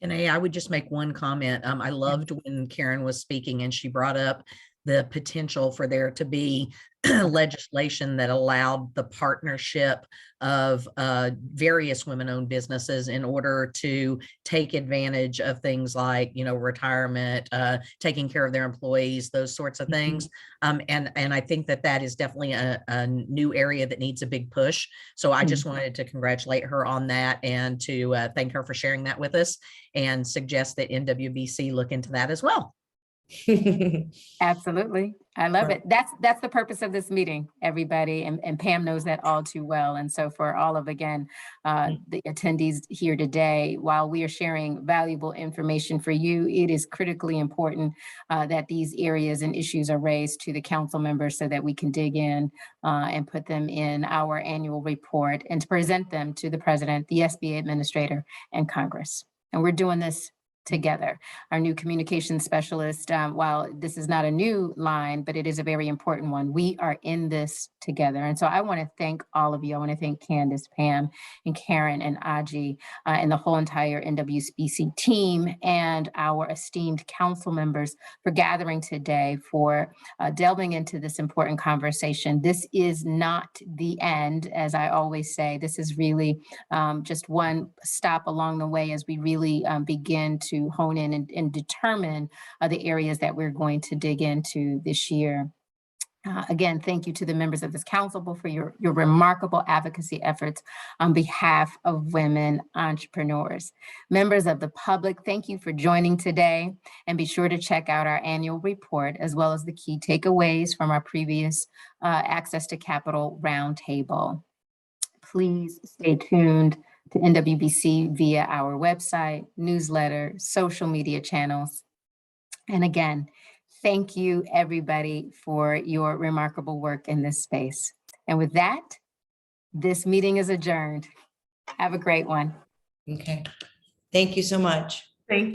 And I would just make one comment. I loved when Karen was speaking and she brought up the potential for there to be legislation that allowed the partnership of various women-owned businesses in order to take advantage of things like, retirement, taking care of their employees, those sorts of things. And I think that is definitely a new area that needs a big push. So I just wanted to congratulate her on that and to thank her for sharing that with us and suggest that NWBC look into that as well. Absolutely. I love it. That's the purpose of this meeting, everybody. And Pam knows that all too well. And so for all of, again, the attendees here today, while we are sharing valuable information for you, it is critically important that these areas and issues are raised to the council members so that we can dig in and put them in our annual report and to present them to the president, the SBA administrator, and Congress. And we're doing this together. Our new communications specialist, while this is not a new line, but it is a very important one, we are in this together. And so I want to thank all of you. I want to thank Candace, Pam, and Karen, and Aji, and the whole entire NWBC team, and our esteemed council members for gathering today, for delving into this important conversation. This is not the end, as I always say. This is really just one stop along the way as we really begin to hone in and determine the areas that we're going to dig into this year. Again, thank you to the members of this council for your remarkable advocacy efforts on behalf of women entrepreneurs. Members of the public, thank you for joining today, and be sure to check out our annual report as well as the key takeaways from our previous Access to Capital Roundtable. Please stay tuned to NWBC via our website, newsletter, social media channels. And again, thank you everybody for your remarkable work in this space. And with that, this meeting is adjourned. Have a great one. Okay. Thank you so much. Thank